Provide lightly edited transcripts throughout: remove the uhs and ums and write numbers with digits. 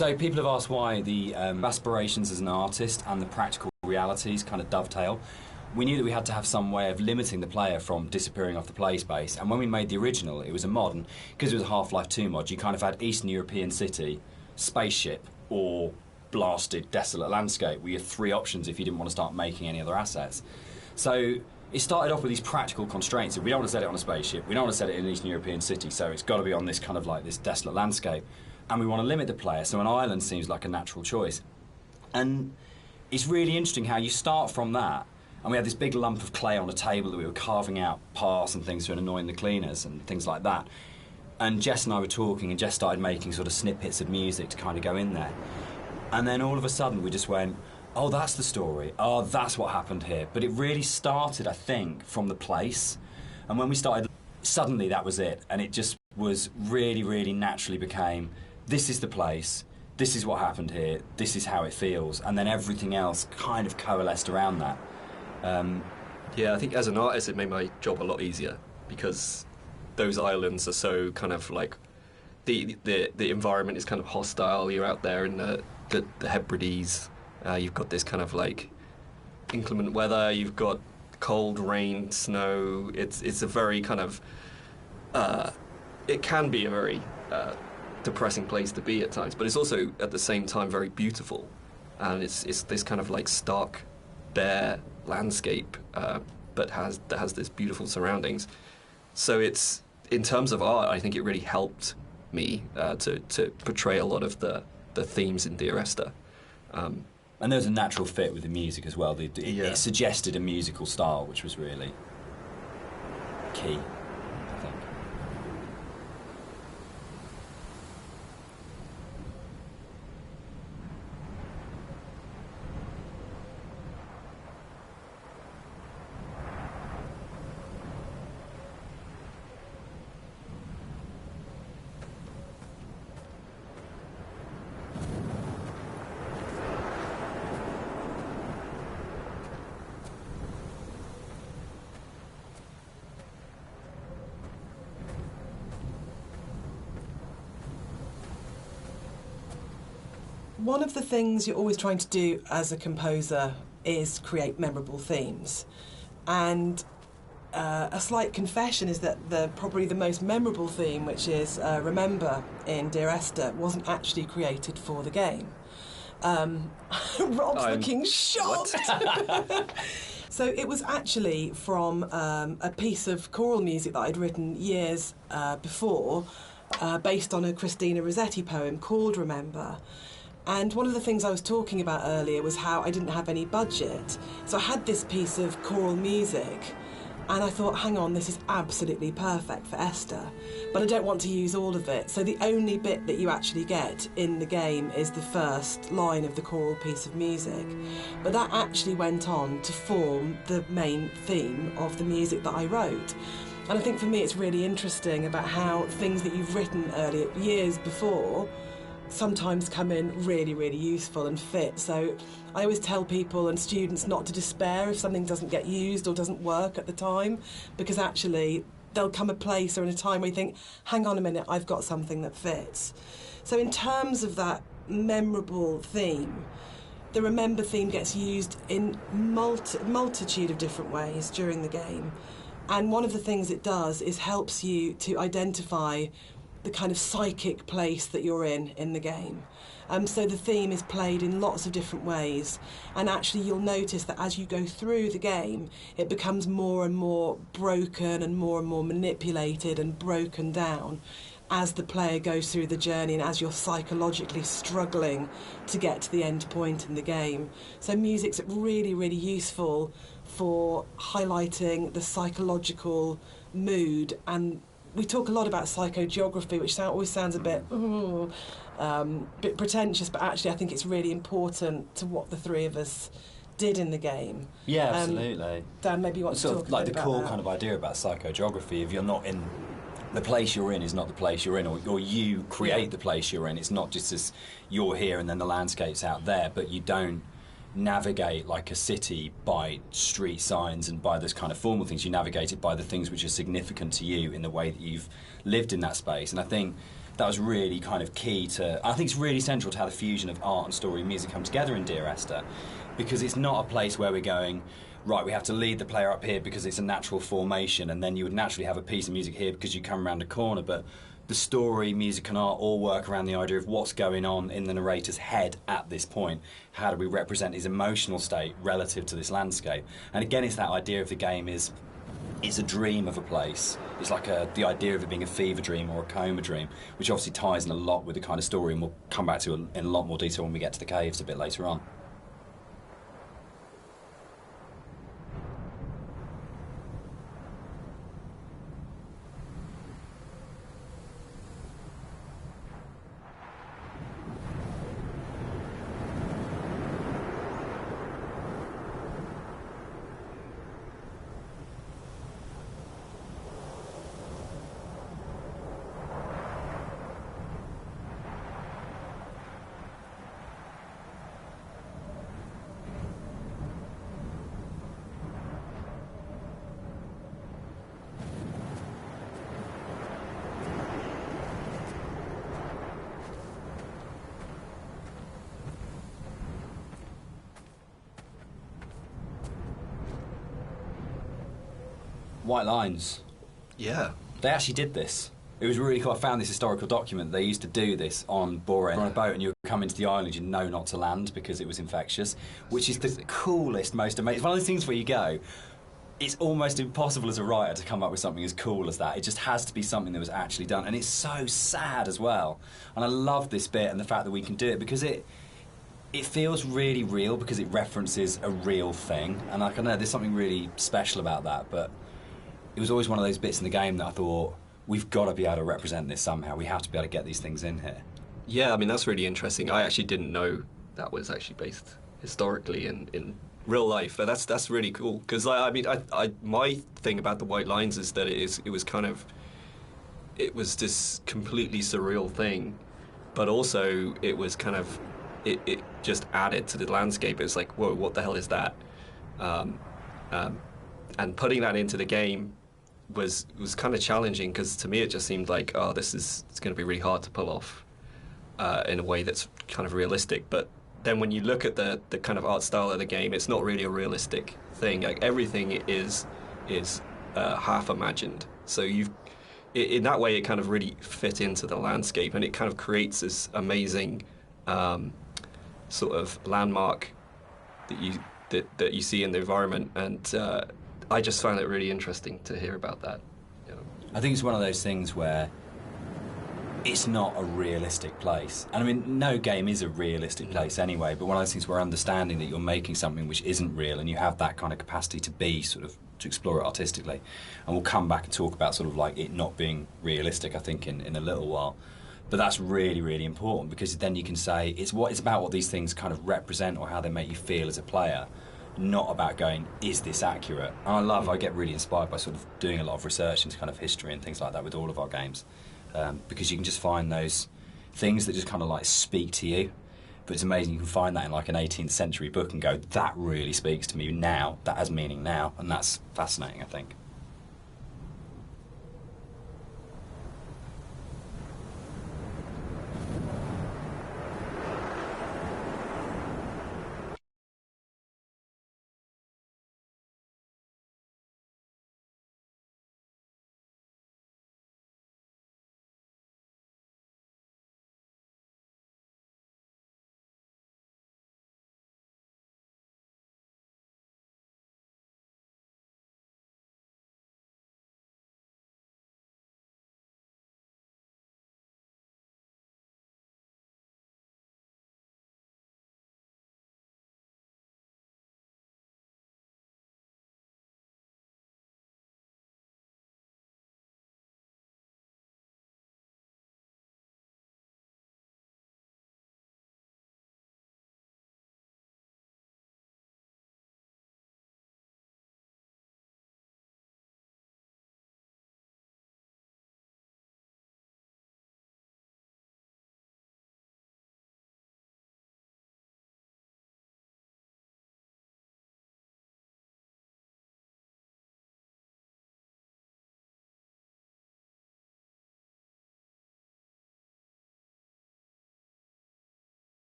So people have asked why the aspirations as an artist and the practical realities kind of dovetail. We knew that we had to have some way of limiting the player from disappearing off the play space, and when we made the original, it was a mod, and because it was a Half-Life 2 mod, you kind of had Eastern European city, spaceship, or blasted, desolate landscape, were your three options if you didn't want to start making any other assets. So it started off with these practical constraints. We don't want to set it on a spaceship, we don't want to set it in an Eastern European city, so it's got to be on this kind of like this desolate landscape. And we want to limit the player, so an island seems like a natural choice. And it's really interesting how you start from that, and we had this big lump of clay on a table that we were carving out paths and things to annoying the cleaners and things like that. And Jess and I were talking, and Jess started making sort of snippets of music to kind of go in there. And then all of a sudden we just went, oh, that's the story. Oh, that's what happened here. But it really started, I think, from the place. And when we started, suddenly that was it. And it just was really, really naturally became, this is the place, this is what happened here, this is how it feels. And then everything else kind of coalesced around that. Yeah, I think as an artist it made my job a lot easier, because those islands are so kind of like, the environment is kind of hostile. You're out there in the Hebrides. You've got this kind of like inclement weather. You've got cold, rain, snow. It's a very kind of it can be a very depressing place to be at times, but it's also at the same time very beautiful, and it's this kind of like stark, bare landscape, but has this beautiful surroundings. So it's, in terms of art, I think it really helped me to portray a lot of the themes in Dear Esther. And there was a natural fit with the music as well. It suggested a musical style, which was really key, I think. One of the things you're always trying to do as a composer is create memorable themes. And a slight confession is that probably the most memorable theme, which is Remember in Dear Esther, wasn't actually created for the game. Rob's looking shocked. So it was actually from a piece of choral music that I'd written years before, based on a Christina Rossetti poem called Remember. And one of the things I was talking about earlier was how I didn't have any budget. So I had this piece of choral music, and I thought, hang on, this is absolutely perfect for Esther, but I don't want to use all of it. So the only bit that you actually get in the game is the first line of the choral piece of music. But that actually went on to form the main theme of the music that I wrote. And I think for me it's really interesting about how things that you've written earlier, years before, sometimes come in really, really useful and fit. So I always tell people and students not to despair if something doesn't get used or doesn't work at the time, because actually there'll come a place or in a time where you think, hang on a minute, I've got something that fits. So in terms of that memorable theme, the Remember theme gets used in multitude of different ways during the game. And one of the things it does is helps you to identify the kind of psychic place that you're in the game. So the theme is played in lots of different ways, and actually you'll notice that as you go through the game, it becomes more and more broken and more manipulated and broken down as the player goes through the journey and as you're psychologically struggling to get to the end point in the game. So music's really, really useful for highlighting the psychological mood. And we talk a lot about psychogeography, which always sounds a bit pretentious, but actually I think it's really important to what the three of us did in the game. Yeah, absolutely. Dan, maybe you want to talk like a bit the about core that. kind of idea about psychogeography. If you're not in the place you're in, is not the place you're in, or you create the place you're in. It's not just as you're here and then the landscape's out there, but you don't navigate like a city by street signs and by those kind of formal things. You navigate it by the things which are significant to you in the way that you've lived in that space. And I think that was really kind of key to. I think it's really central to how the fusion of art and story and music come together in Dear Esther, because it's not a place where we're going, right, we have to lead the player up here because it's a natural formation, and then you would naturally have a piece of music here because you come around a corner. But the story, music and art all work around the idea of what's going on in the narrator's head at this point. How do we represent his emotional state relative to this landscape? And again, it's that idea of the game is it's a dream of a place. It's like the idea of it being a fever dream or a coma dream, which obviously ties in a lot with the kind of story, and we'll come back to in a lot more detail when we get to the caves a bit later on. White Lines. Yeah. They actually did this. It was really cool. I found this historical document. They used to do this on Bora on a boat, and you would come into the island, you know not to land because it was infectious, which is the coolest, most amazing. It's one of those things where you go, it's almost impossible as a writer to come up with something as cool as that. It just has to be something that was actually done, and it's so sad as well. And I love this bit and the fact that we can do it because it feels really real because it references a real thing, and I know there's something really special about that, but it was always one of those bits in the game that I thought, we've got to be able to represent this somehow. We have to be able to get these things in here. Yeah, I mean, that's really interesting. I actually didn't know that was actually based historically in real life, but that's really cool. Because, I mean, my thing about the White Lines is that it was this completely surreal thing, but also it was kind of, it just added to the landscape. It was like, whoa, what the hell is that? And putting that into the game was kind of challenging, because to me it just seemed like, oh, it's going to be really hard to pull off in a way that's kind of realistic. But then when you look at the kind of art style of the game, it's not really a realistic thing. Like, everything is half imagined. So in that way it kind of really fit into the landscape, and it kind of creates this amazing sort of landmark that you see in the environment. And I just found it really interesting to hear about that. You know. I think it's one of those things where it's not a realistic place. And I mean, no game is a realistic place anyway, but one of those things where understanding that you're making something which isn't real, and you have that kind of capacity to be sort of, to explore it artistically. And we'll come back and talk about sort of like it not being realistic, I think, in a little while. But that's really, really important, because then you can say it's about what these things kind of represent or how they make you feel as a player, not about going, is this accurate? And I get really inspired by sort of doing a lot of research into kind of history and things like that with all of our games, because you can just find those things that just kind of like speak to you. But it's amazing, you can find that in like an 18th century book and go, that really speaks to me now, that has meaning now, and that's fascinating, I think.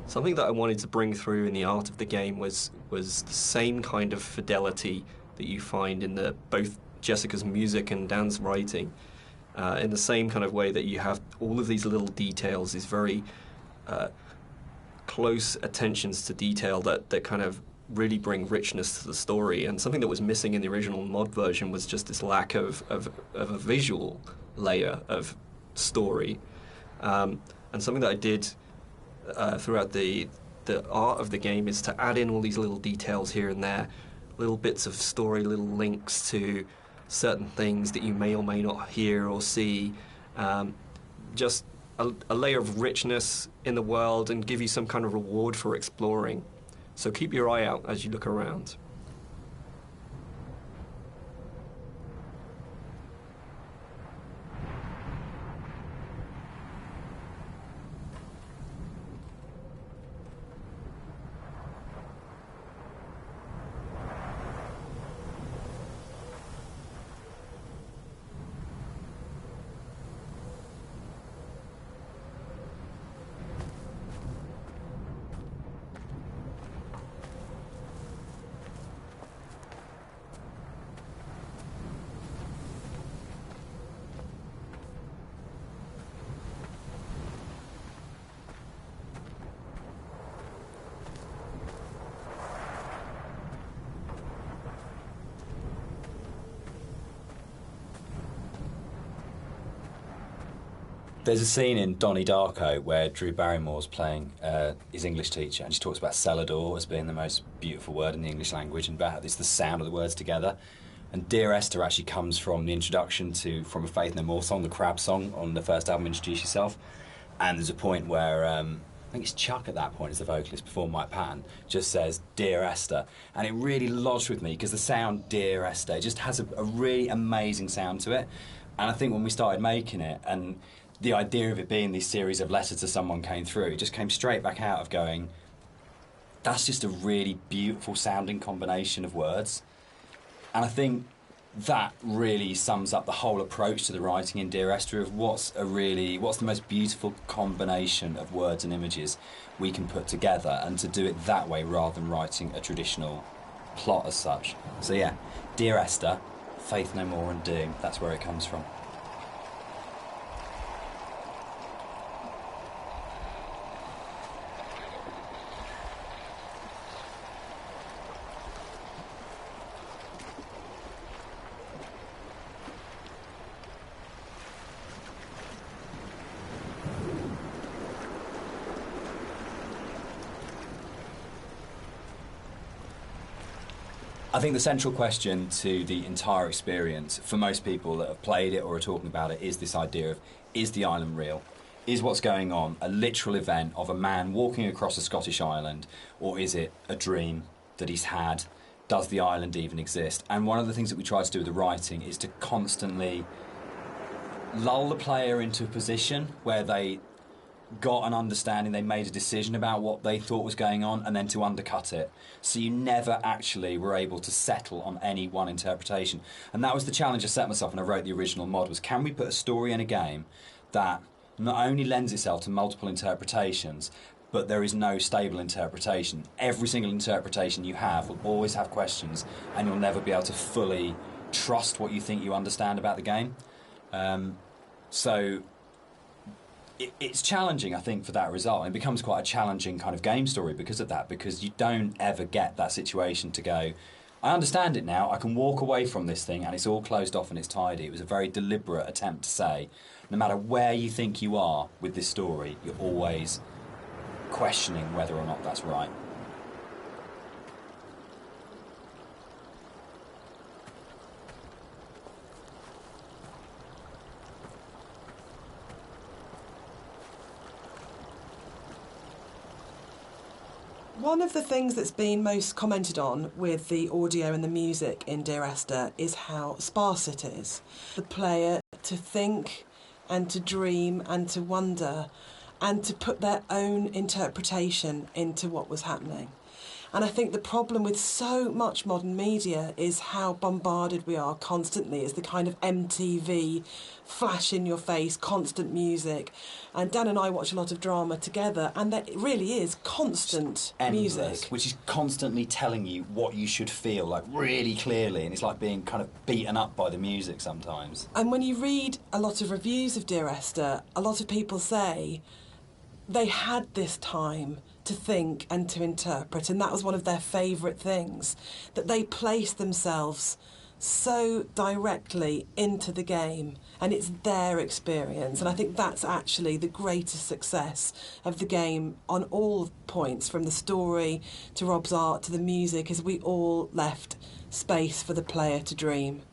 Something that I wanted to bring through in the art of the game was the same kind of fidelity that you find in both Jessica's music and Dan's writing. In the same kind of way that you have all of these little details, these very close attentions to detail that kind of really bring richness to the story. And something that was missing in the original mod version was just this lack of a visual layer of story. And something that I did throughout the art of the game is to add in all these little details here and there, little bits of story, little links to certain things that you may or may not hear or see, just a layer of richness in the world and give you some kind of reward for exploring. So keep your eye out as you look around. There's a scene in Donnie Darko where Drew Barrymore's playing his English teacher, and she talks about Celador as being the most beautiful word in the English language, and about it's the sound of the words together. And Dear Esther actually comes from the introduction from a Faith No More song, the Crab song on the first album, Introduce Yourself. And there's a point where, I think it's Chuck at that point as the vocalist before Mike Patton, just says, Dear Esther. And it really lodged with me because the sound Dear Esther just has a really amazing sound to it. And I think when we started making it, and the idea of it being these series of letters to someone came through, it just came straight back out of going, that's just a really beautiful sounding combination of words. And I think that really sums up the whole approach to the writing in Dear Esther of what's the most beautiful combination of words and images we can put together, and to do it that way rather than writing a traditional plot as such. So yeah, Dear Esther, Faith No More and Doom, that's where it comes from. I think the central question to the entire experience, for most people that have played it or are talking about it, is this idea of, is the island real? Is what's going on a literal event of a man walking across a Scottish island, or is it a dream that he's had? Does the island even exist? And one of the things that we try to do with the writing is to constantly lull the player into a position where they got an understanding, they made a decision about what they thought was going on, and then to undercut it. So you never actually were able to settle on any one interpretation. And that was the challenge I set myself when I wrote the original mod, was can we put a story in a game that not only lends itself to multiple interpretations, but there is no stable interpretation. Every single interpretation you have will always have questions, and you'll never be able to fully trust what you think you understand about the game. So it's challenging, I think, for that result. It becomes quite a challenging kind of game story because of that, because you don't ever get that situation to go, I understand it now, I can walk away from this thing and it's all closed off and it's tidy. It was a very deliberate attempt to say, no matter where you think you are with this story, you're always questioning whether or not that's right. One of the things that's been most commented on with the audio and the music in Dear Esther is how sparse it is. The player to think and to dream and to wonder and to put their own interpretation into what was happening. And I think the problem with so much modern media is how bombarded we are constantly. It's the kind of MTV, flash in your face, constant music. And Dan and I watch a lot of drama together, and there really is constant Endless, music. which is constantly telling you what you should feel, like really clearly, and it's like being kind of beaten up by the music sometimes. And when you read a lot of reviews of Dear Esther, a lot of people say they had this time to think and to interpret, and that was one of their favourite things, that they placed themselves so directly into the game, and it's their experience. And I think that's actually the greatest success of the game on all points, from the story to Rob's art to the music, is we all left space for the player to dream.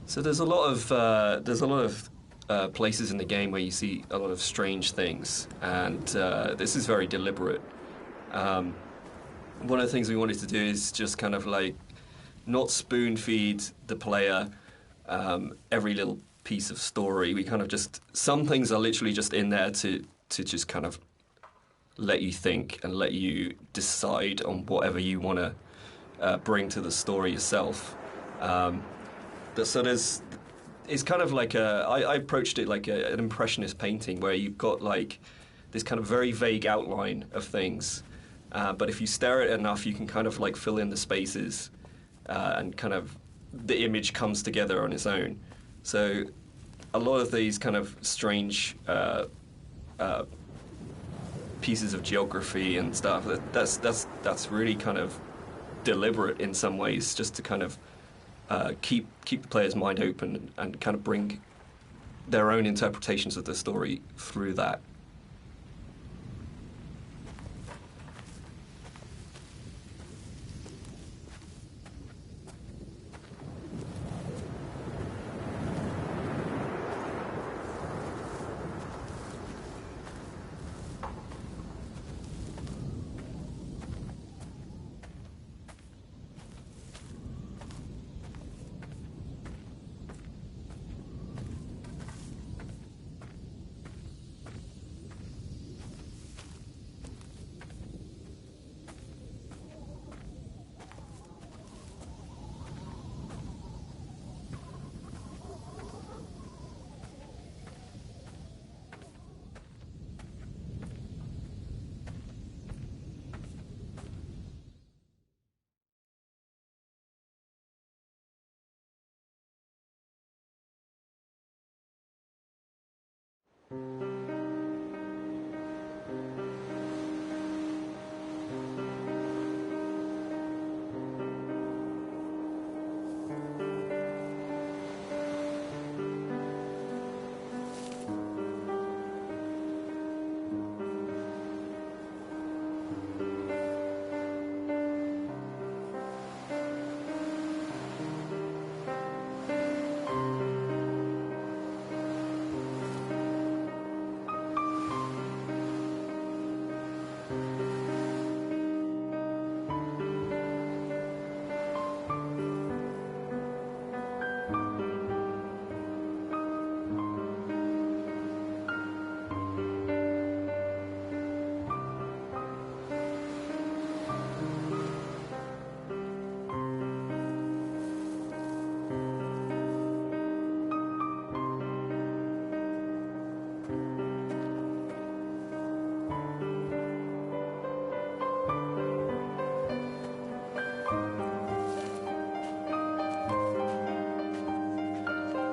So there's a lot of places in the game where you see a lot of strange things, and this is very deliberate. One of the things we wanted to do is just kind of like not spoon feed the player every little piece of story. We kind of just, some things are literally just in there to just kind of let you think and let you decide on whatever you want to bring to the story yourself. So it's kind of like I approached it like an impressionist painting, where you've got like this kind of very vague outline of things, but if you stare at it enough, you can kind of like fill in the spaces, and kind of the image comes together on its own. So a lot of these kind of strange pieces of geography and stuff, that's really kind of deliberate in some ways, just to kind of keep the player's mind open and kind of bring their own interpretations of the story through that.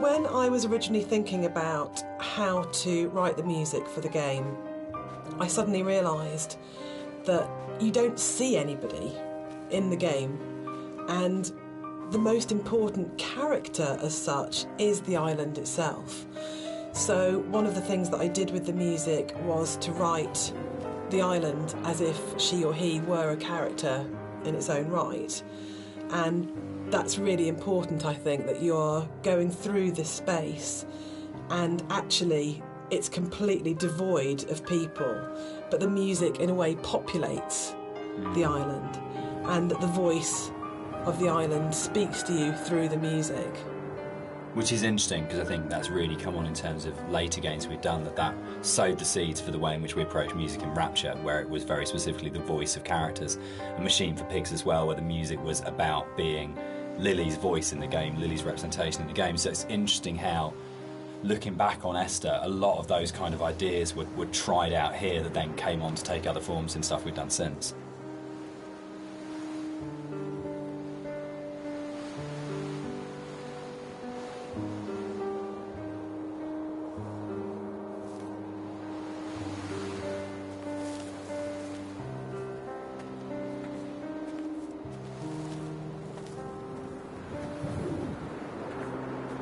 When I was originally thinking about how to write the music for the game, I suddenly realised that you don't see anybody in the game, and the most important character as such is the island itself. So one of the things that I did with the music was to write the island as if she or he were a character in its own right. And that's really important, I think, that you're going through this space and actually it's completely devoid of people, but the music in a way populates the island, and that the voice of the island speaks to you through the music. Which is interesting, because I think that's really come on in terms of later games we've done, that sowed the seeds for the way in which we approach music in Rapture, where it was very specifically the voice of characters. A Machine for Pigs as well, where the music was about being Lily's voice in the game, Lily's representation in the game. So it's interesting how, looking back on Esther, a lot of those kind of ideas were tried out here that then came on to take other forms in stuff we've done since.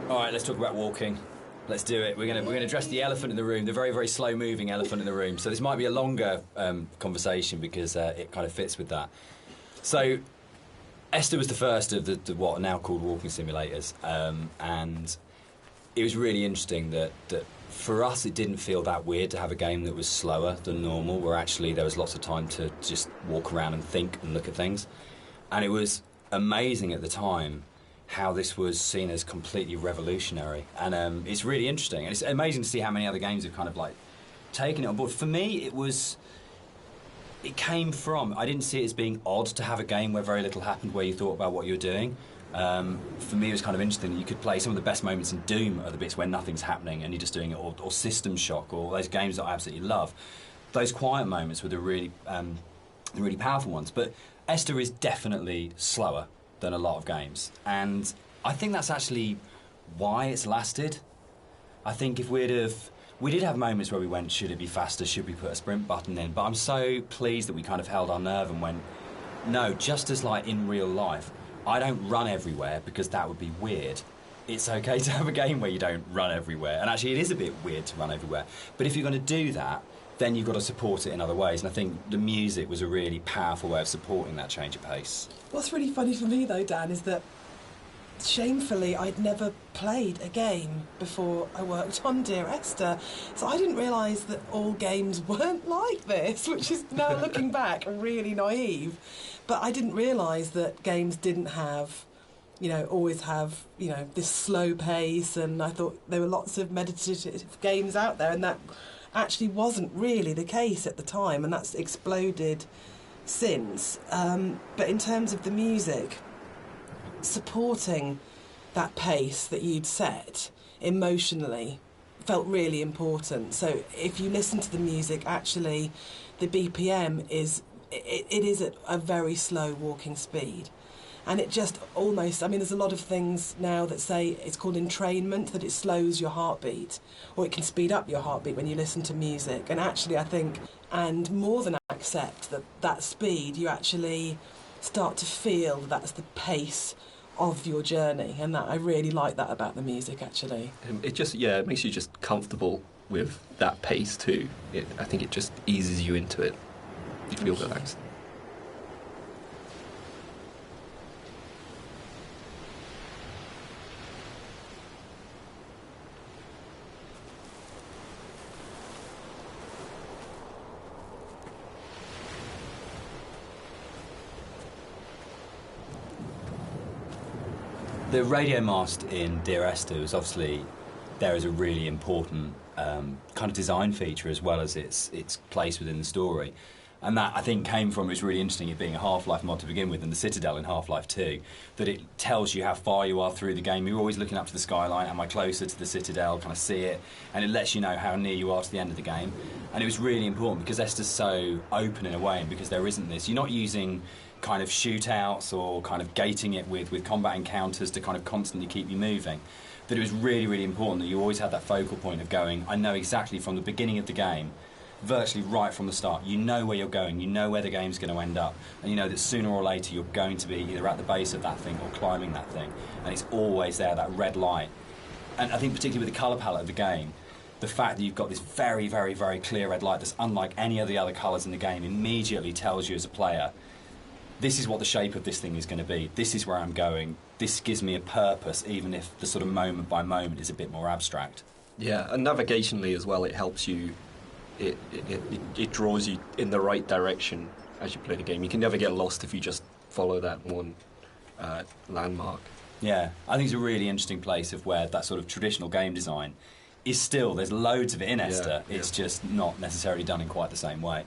All right, let's talk about walking. Let's do it. We're gonna address the elephant in the room, the very, very slow-moving elephant in the room. So this might be a longer conversation because it kind of fits with that. So Esther was the first of the what are now called walking simulators, and it was really interesting that for us it didn't feel that weird to have a game that was slower than normal, where actually there was lots of time to just walk around and think and look at things. And it was amazing at the time how this was seen as completely revolutionary, and it's really interesting, and it's amazing to see how many other games have kind of like taken it on board. For me, it came from, I didn't see it as being odd to have a game where very little happened, where you thought about what you were doing. For me, it was kind of interesting that you could play some of the best moments in Doom are the bits where nothing's happening and you're just doing it, or System Shock, or those games that I absolutely love. Those quiet moments were the really powerful ones. But Esther is definitely slower than a lot of games, and I think that's actually why it's lasted. I think if we did have moments where we went, should it be faster, should we put a sprint button in, but I'm so pleased that we kind of held our nerve and went, no, just as like in real life, I don't run everywhere because that would be weird. It's okay to have a game where you don't run everywhere, and actually it is a bit weird to run everywhere, but if you're going to do that, then you've got to support it in other ways, and I think the music was a really powerful way of supporting that change of pace. What's really funny for me though, Dan, is that shamefully I'd never played a game before I worked on Dear Esther, so I didn't realise that all games weren't like this, which is now looking back really naive. But I didn't realise that games didn't have, always have, this slow pace, and I thought there were lots of meditative games out there, and that actually wasn't really the case at the time, and that's exploded since. But in terms of the music, supporting that pace that you'd set emotionally felt really important. So if you listen to the music, actually the BPM is at a very slow walking speed. And it just almost, there's a lot of things now that say it's called entrainment, that it slows your heartbeat, or it can speed up your heartbeat when you listen to music. And actually, I think, and more than accept that speed, you actually start to feel that's the pace of your journey. And that I really like that about the music, actually. It just, it makes you just comfortable with that pace too. I think it just eases you into it. You feel relaxed. The radio mast in Dear Esther was obviously there as a really important kind of design feature, as well as its place within the story. And that, I think, came from, it was really interesting, it being a Half-Life mod to begin with, and the Citadel in Half-Life 2, that it tells you how far you are through the game. You're always looking up to the skyline, am I closer to the Citadel, can I see it? And it lets you know how near you are to the end of the game. And it was really important, because Esther's so open in a way, and because there isn't this, you're not using kind of shootouts or kind of gating it with combat encounters to kind of constantly keep you moving, that it was really, really important that you always had that focal point of going, I know exactly from the beginning of the game, virtually right from the start, you know where you're going, you know where the game's going to end up, and you know that sooner or later you're going to be either at the base of that thing or climbing that thing, and it's always there, that red light. And I think particularly with the colour palette of the game, the fact that you've got this very, very, very clear red light that's unlike any of the other colours in the game immediately tells you as a player, this is what the shape of this thing is going to be, this is where I'm going, this gives me a purpose, even if the sort of moment by moment is a bit more abstract. Yeah, and navigationally as well, it helps you, it draws you in the right direction as you play the game. You can never get lost if you just follow that one landmark. Yeah, I think it's a really interesting place of where that sort of traditional game design is still, there's loads of it in Esther, it's just not necessarily done in quite the same way.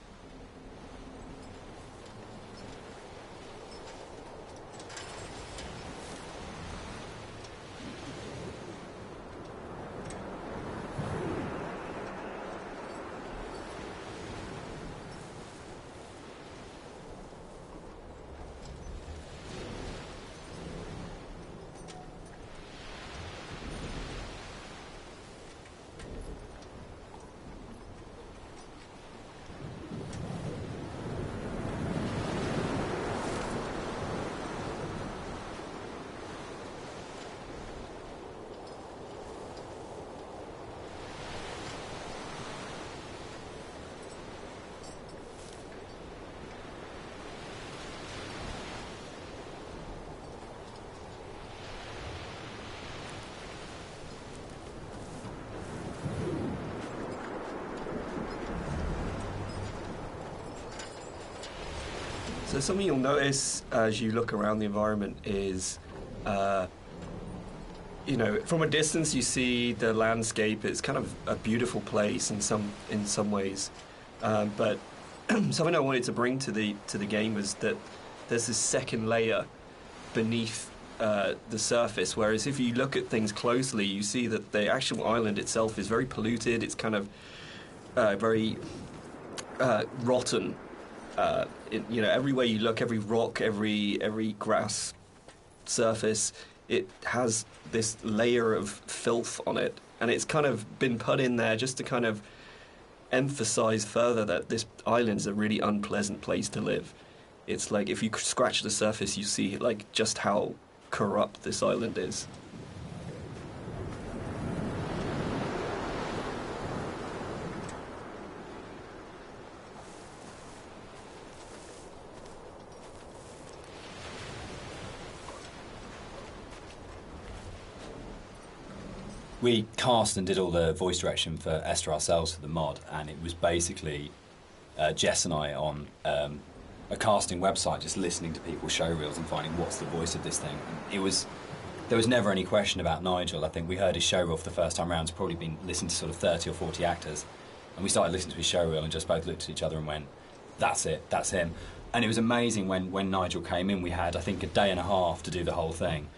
So something you'll notice as you look around the environment is, you know, from a distance you see the landscape. It's kind of a beautiful place in some ways, but something I wanted to bring to the game was that there's this second layer beneath the surface. Whereas if you look at things closely, you see that the actual island itself is very polluted. It's kind of very rotten. You know, everywhere you look, every rock, every grass surface, it has this layer of filth on it, and it's kind of been put in there just to kind of emphasize further that this island is a really unpleasant place to live. It's like if you scratch the surface, you see like just how corrupt this island is. We cast and did all the voice direction for Esther ourselves for the mod, and it was basically Jess and I on a casting website just listening to people's show reels and finding what's the voice of this thing. And there was never any question about Nigel. I think we heard his show reel for the first time round. It's probably been listened to sort of 30 or 40 actors, and we started listening to his show reel and just both looked at each other and went, that's it, that's him. And it was amazing when Nigel came in. We had, I think, a day and a half to do the whole thing.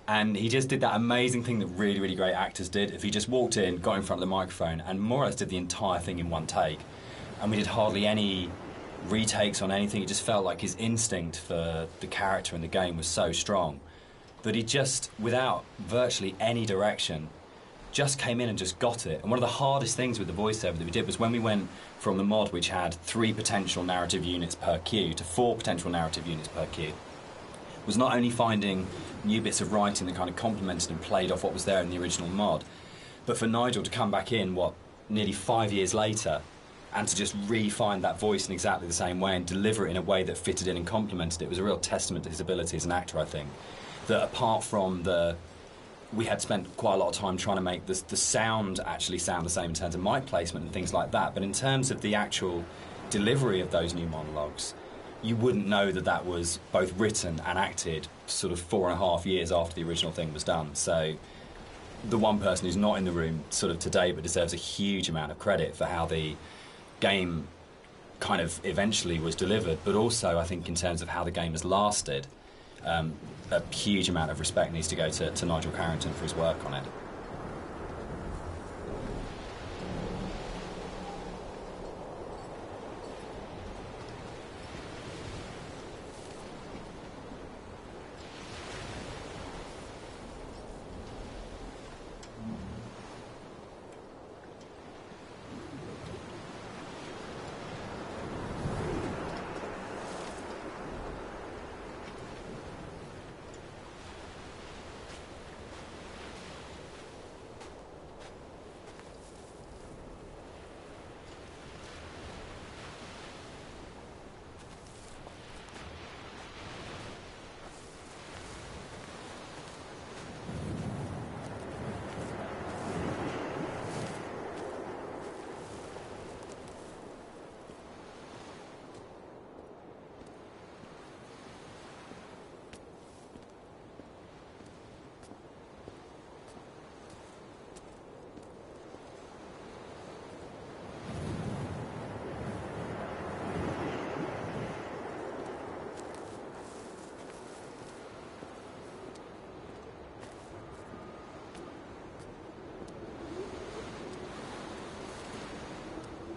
And he just did that amazing thing that really, really great actors did. If he just walked in, got in front of the microphone, and more or less did the entire thing in one take. And we did hardly any retakes on anything. It just felt like his instinct for the character in the game was so strong that he just, without virtually any direction, just came in and just got it. And one of the hardest things with the voiceover that we did was when we went from the mod, which had 3 potential narrative units per queue, to 4 potential narrative units per queue, was not only finding new bits of writing that kind of complemented and played off what was there in the original mod, but for Nigel to come back in, nearly 5 years later, and to just re-find that voice in exactly the same way and deliver it in a way that fitted in and complemented it was a real testament to his ability as an actor, I think. That apart from we had spent quite a lot of time trying to make the sound actually sound the same in terms of mic placement and things like that, but in terms of the actual delivery of those new monologues, you wouldn't know that was both written and acted sort of 4.5 years after the original thing was done. So the one person who's not in the room sort of today but deserves a huge amount of credit for how the game kind of eventually was delivered, but also I think in terms of how the game has lasted, a huge amount of respect needs to go to Nigel Carrington for his work on it.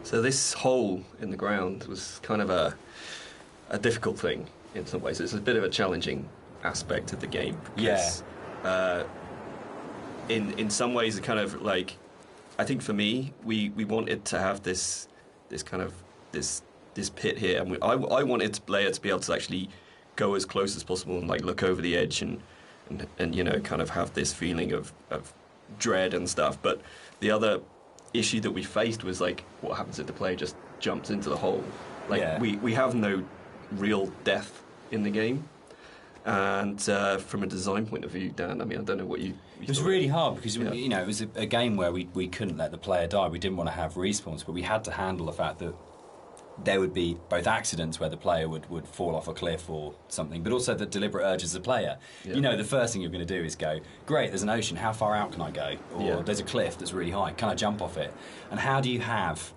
So this hole in the ground was kind of a difficult thing in some ways. It's a bit of a challenging aspect of the game. Because, in some ways, it kind of like, I think for me, we wanted to have this pit here, and I wanted the player to be able to actually go as close as possible and like look over the edge and you know, kind of have this feeling of dread and stuff. But the other issue that we faced was like, what happens if the player just jumps into the hole? Like we have no real death in the game. And from a design point of view, Dan, I mean, I don't know what you it was really hard because you know, it was a game where we couldn't let the player die. We didn't want to have respawns, but we had to handle the fact that there would be both accidents where the player would fall off a cliff or something, but also the deliberate urge as a player. You know, the first thing you're going to do is go, great, there's an ocean, how far out can I go? Or there's a cliff that's really high, can I jump off it? And how do you have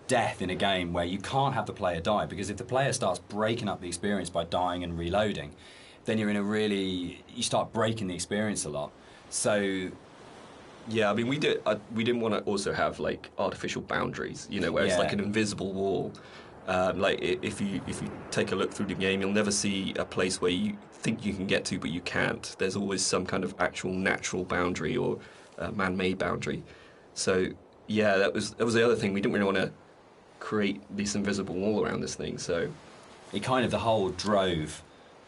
death in a game where you can't have the player die? Because if the player starts breaking up the experience by dying and reloading, then you're in you start breaking the experience a lot. So yeah, I mean, we didn't want to also have like artificial boundaries, you know, where it's like an invisible wall. Like if you take a look through the game, you'll never see a place where you think you can get to, but you can't. There's always some kind of actual natural boundary or man-made boundary. So yeah, that was the other thing. We didn't really want to create this invisible wall around this thing. So it kind of, the whole drove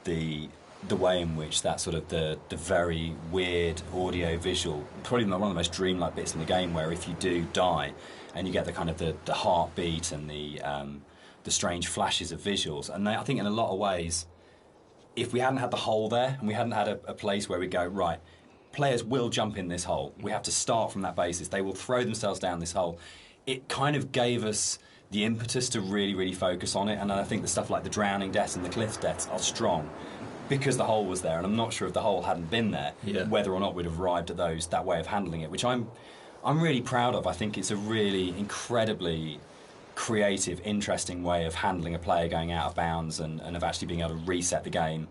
the way in which that sort of the very weird audio visual, probably one of the most dreamlike bits in the game, where if you do die and you get the kind of the heartbeat and the strange flashes of visuals. And I think in a lot of ways, if we hadn't had the hole there and we hadn't had a place where we go, right, players will jump in this hole, we have to start from that basis, they will throw themselves down this hole, it kind of gave us the impetus to really, really focus on it. And I think the stuff like the drowning deaths and the cliff deaths are strong because the hole was there, and I'm not sure if the hole hadn't been there, whether or not we'd have arrived at that way of handling it, which I'm really proud of. I think it's a really incredibly creative, interesting way of handling a player going out of bounds and of actually being able to reset the game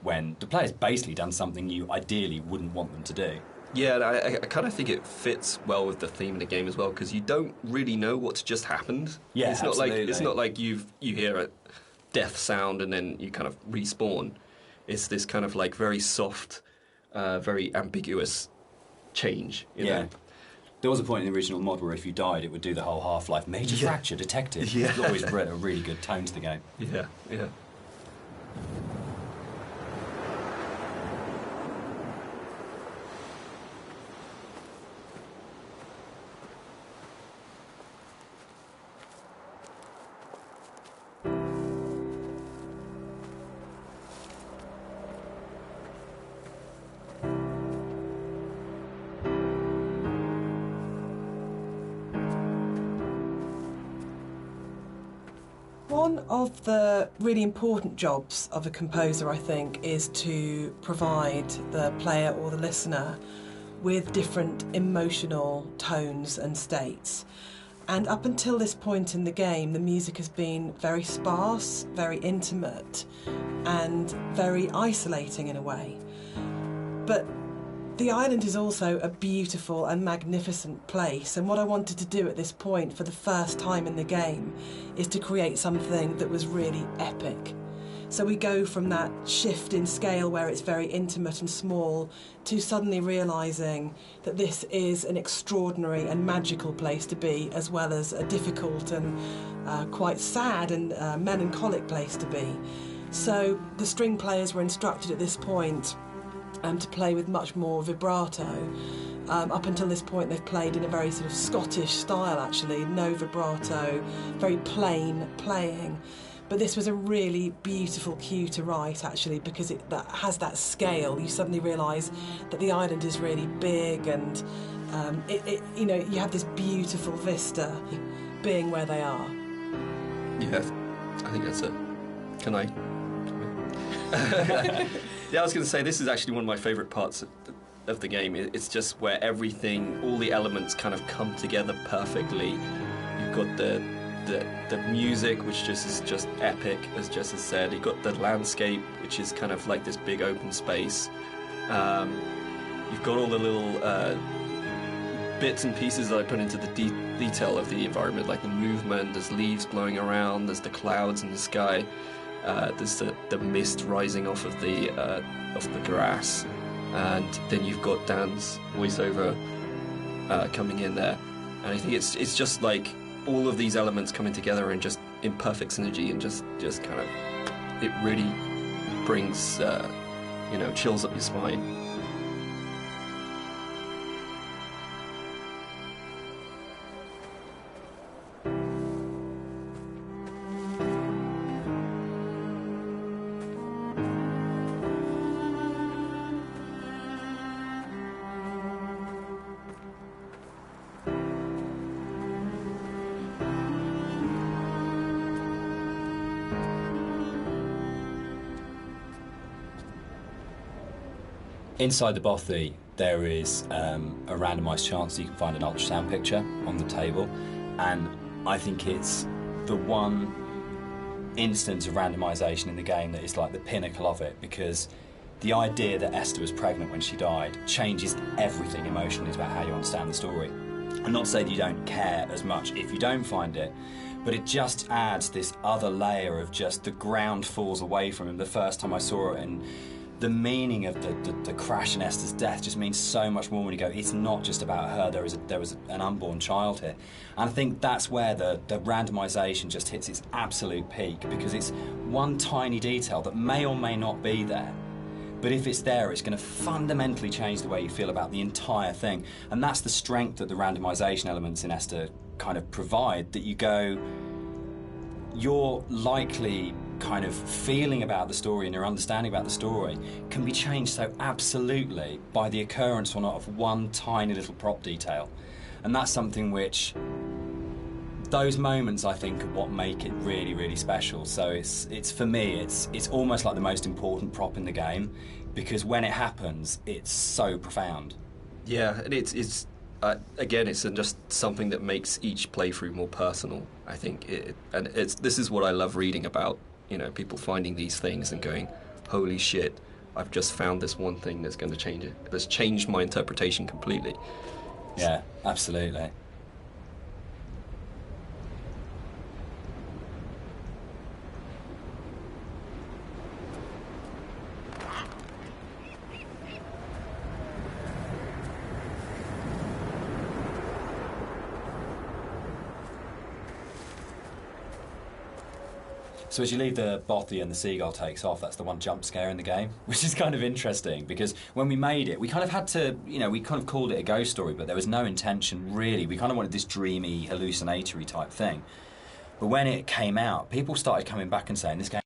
when the player's basically done something you ideally wouldn't want them to do. Yeah, and I kind of think it fits well with the theme of the game as well, because you don't really know what's just happened. Yeah, it's not like you hear a death sound and then you kind of respawn. It's this kind of like very soft, very ambiguous change. You know? There was a point in the original mod where if you died, it would do the whole Half-Life major fracture detected. It always brought a really good tone to the game. Yeah. One of the really important jobs of a composer, I think, is to provide the player or the listener with different emotional tones and states. And up until this point in the game, the music has been very sparse, very intimate, and very isolating in a way. But the island is also a beautiful and magnificent place, and what I wanted to do at this point for the first time in the game is to create something that was really epic. So we go from that shift in scale where it's very intimate and small to suddenly realising that this is an extraordinary and magical place to be, as well as a difficult and quite sad and melancholic place to be. So the string players were instructed at this point to play with much more vibrato. Up until this point they've played in a very sort of Scottish style, actually, no vibrato, very plain playing. But this was a really beautiful cue to write, actually, because that has that scale. You suddenly realise that the island is really big, and you know, you have this beautiful vista being where they are. Yeah, I think that's it. Can I? Yeah, I was going to say, this is actually one of my favourite parts of the game. It's just where everything, all the elements kind of come together perfectly. You've got the music, which is just epic, as Jess has said. You've got the landscape, which is kind of like this big open space. You've got all the little bits and pieces that I put into the detail of the environment, like the movement. There's leaves blowing around. There's the clouds in the sky. There's the mist rising off of the grass, and then you've got Dan's voiceover coming in there, and I think it's just like all of these elements coming together and just in perfect synergy, and just kind of it really brings chills up your spine. Inside the bothy, there is a randomised chance that you can find an ultrasound picture on the table, and I think it's the one instance of randomisation in the game that is like the pinnacle of it, because the idea that Esther was pregnant when she died changes everything emotionally about how you understand the story. I'm not saying you don't care as much if you don't find it, but it just adds this other layer of just the ground falls away from him the first time I saw it, and the meaning of the crash in Esther's death just means so much more when you go, it's not just about her, there was an unborn child here. And I think that's where the randomisation just hits its absolute peak, because it's one tiny detail that may or may not be there, but if it's there, it's going to fundamentally change the way you feel about the entire thing. And that's the strength that the randomisation elements in Esther kind of provide, that you go, your likely kind of feeling about the story and your understanding about the story can be changed so absolutely by the occurrence or not of one tiny little prop detail. And that's something which, those moments I think are what make it really, really special. So it's for me, it's almost like the most important prop in the game, because when it happens, it's so profound. Yeah, and it's again, it's just something that makes each playthrough more personal, I think. This is what I love reading about, people finding these things and going, holy shit, I've just found this one thing that's going to change it. That's changed my interpretation completely. Yeah, absolutely. So as you leave the bothy and the seagull takes off, that's the one jump scare in the game, which is kind of interesting, because when we made it, we kind of had to, we kind of called it a ghost story, but there was no intention really. We kind of wanted this dreamy, hallucinatory type thing. But when it came out, people started coming back and saying, this game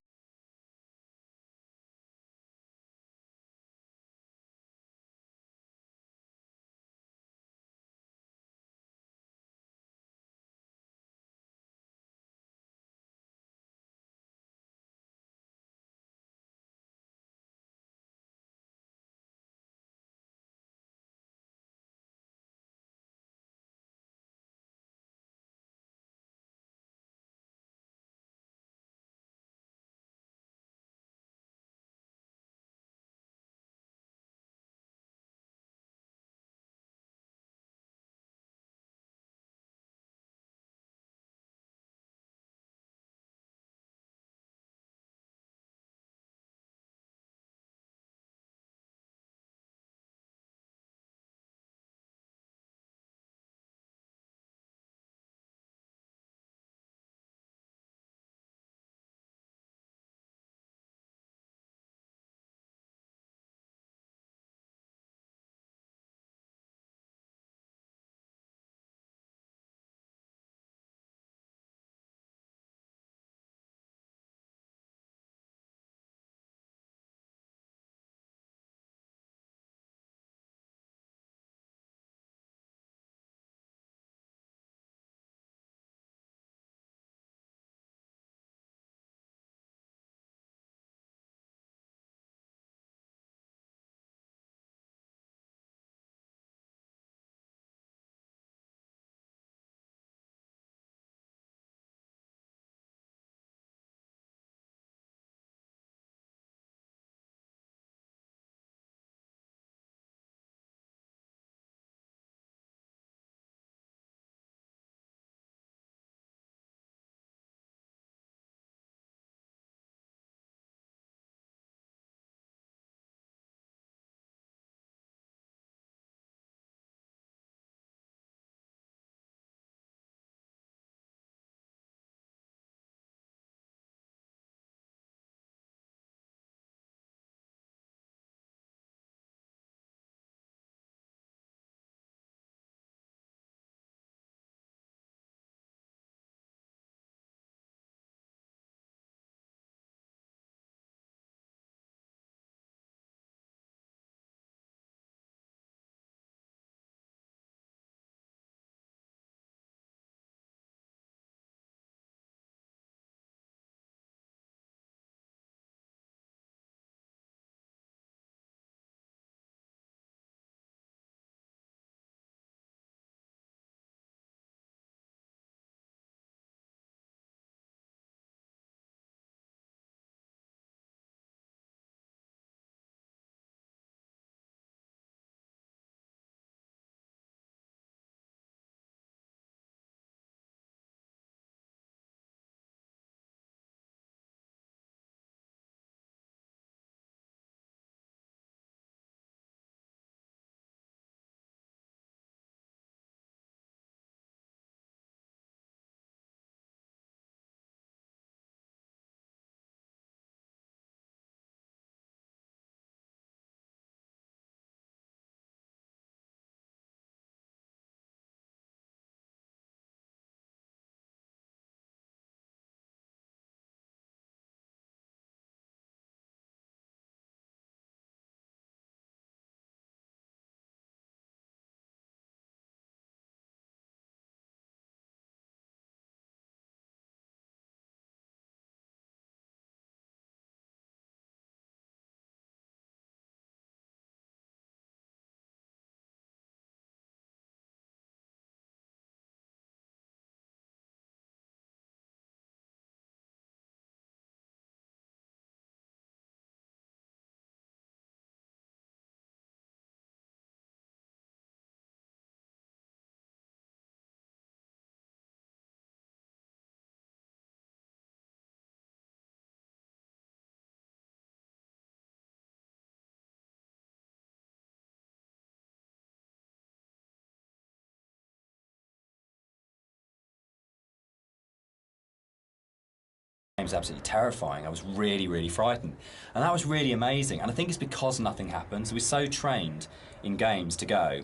was absolutely terrifying. I was really, really frightened. And that was really amazing. And I think it's because nothing happens. We're so trained in games to go,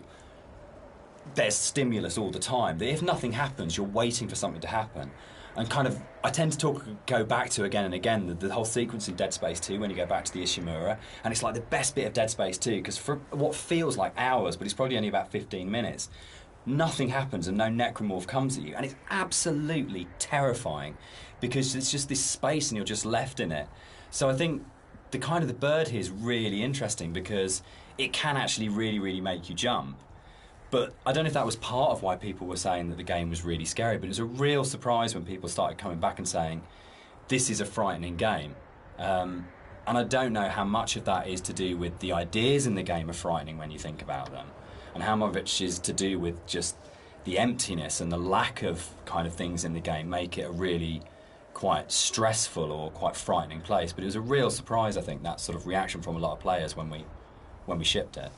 there's stimulus all the time, that if nothing happens, you're waiting for something to happen. And kind of, I tend to go back to again and again the whole sequence in Dead Space 2 when you go back to the Ishimura, and it's like the best bit of Dead Space 2, because for what feels like hours, but it's probably only about 15 minutes, nothing happens and no necromorph comes at you, and it's absolutely terrifying because it's just this space and you're just left in it. So I think the kind of the bird here is really interesting because it can actually really, really make you jump. But I don't know if that was part of why people were saying that the game was really scary, but it was a real surprise when people started coming back and saying, this is a frightening game. And I don't know how much of that is to do with the ideas in the game are frightening when you think about them, and how much of it is to do with just the emptiness and the lack of kind of things in the game make it a really quite stressful or quite frightening place. But it was a real surprise, I think, that sort of reaction from a lot of players when we shipped it.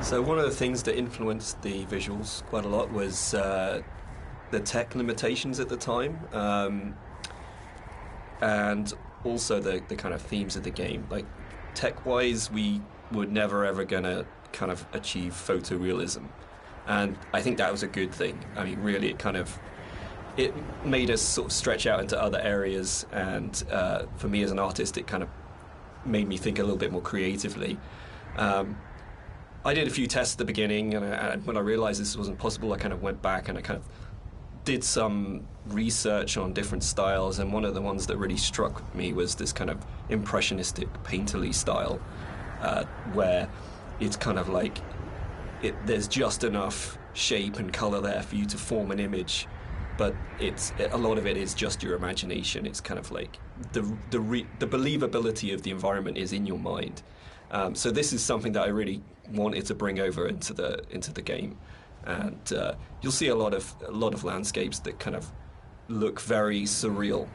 So one of the things that influenced the visuals quite a lot was the tech limitations at the time, and also the kind of themes of the game. Like, tech-wise, we were never ever going to kind of achieve photorealism, and I think that was a good thing. I mean, really, it made us sort of stretch out into other areas, and for me as an artist, it kind of made me think a little bit more creatively. I did a few tests at the beginning, and when I realised this wasn't possible, I kind of went back and I kind of did some research on different styles, and one of the ones that really struck me was this kind of impressionistic painterly style, where it's kind of like there's just enough shape and colour there for you to form an image, but a lot of it is just your imagination. It's kind of like the believability of the environment is in your mind. So this is something that I really wanted to bring over into the game, and you'll see a lot of landscapes that kind of look very surreal,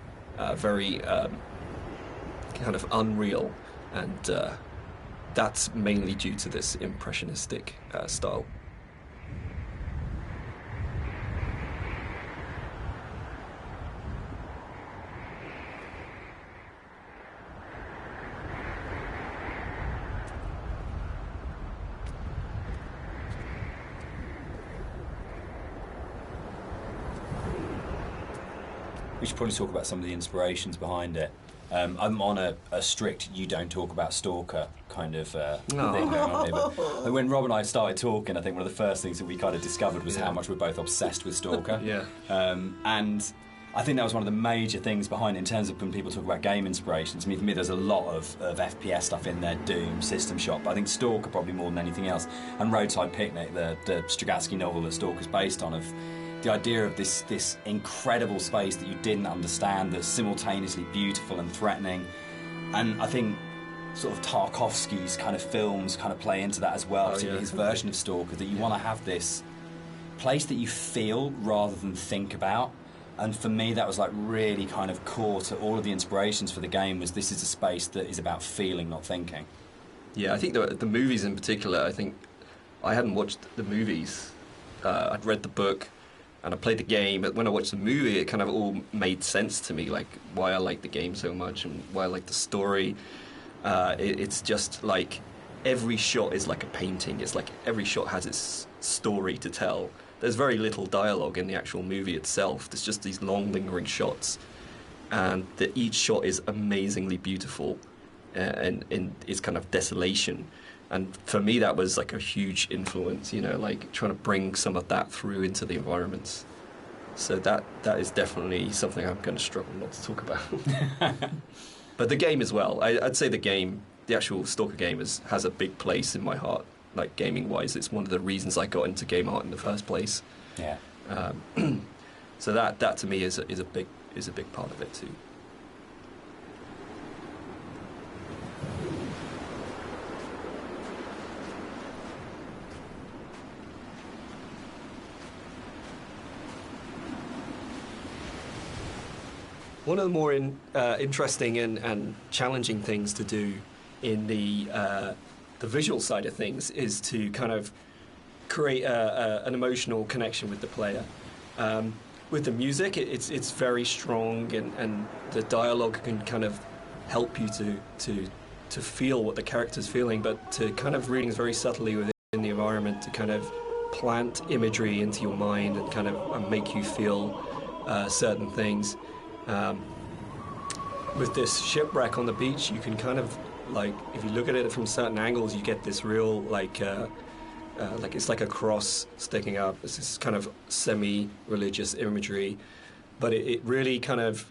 very kind of unreal, and that's mainly due to this impressionistic style. We should probably talk about some of the inspirations behind it. I'm on a strict you don't talk about Stalker kind of thing going on here. But when Rob and I started talking, I think one of the first things that we kind of discovered was how much we're both obsessed with Stalker. And I think that was one of the major things behind it in terms of when people talk about game inspirations. I mean, for me, there's a lot of FPS stuff in there, Doom, System Shock, but I think Stalker probably more than anything else. And Roadside Picnic, the Strugatsky novel that Stalker's based on, of the idea of this incredible space that you didn't understand, that's simultaneously beautiful and threatening. And I think sort of Tarkovsky's kind of films kind of play into that as well, particularly his version of Stalker, that you want to have this place that you feel rather than think about. And for me, that was like really kind of core to all of the inspirations for the game, was this is a space that is about feeling, not thinking. Yeah, I think the movies in particular, I think I hadn't watched the movies. I'd read the book and I played the game, but when I watched the movie, it kind of all made sense to me, like why I like the game so much and why I like the story. It's just like every shot is like a painting. It's like every shot has its story to tell. There's very little dialogue in the actual movie itself. There's just these long, lingering shots, and each shot is amazingly beautiful, and in its kind of desolation. And for me, that was like a huge influence, like trying to bring some of that through into the environments. So that is definitely something I'm going to struggle not to talk about. But the game as well. I'd say the actual Stalker game has a big place in my heart. Like gaming-wise, it's one of the reasons I got into game art in the first place. Yeah. So that to me is a big part of it too. One of the more interesting and challenging things to do in the visual side of things is to kind of create an emotional connection with the player. With the music, it's very strong, and the dialogue can kind of help you to feel what the character's feeling, but to kind of reading very subtly within the environment to kind of plant imagery into your mind and kind of make you feel certain things. With this shipwreck on the beach, you can kind of, like, if you look at it from certain angles, you get this real, like it's like a cross sticking up. It's this kind of semi-religious imagery, but it really kind of,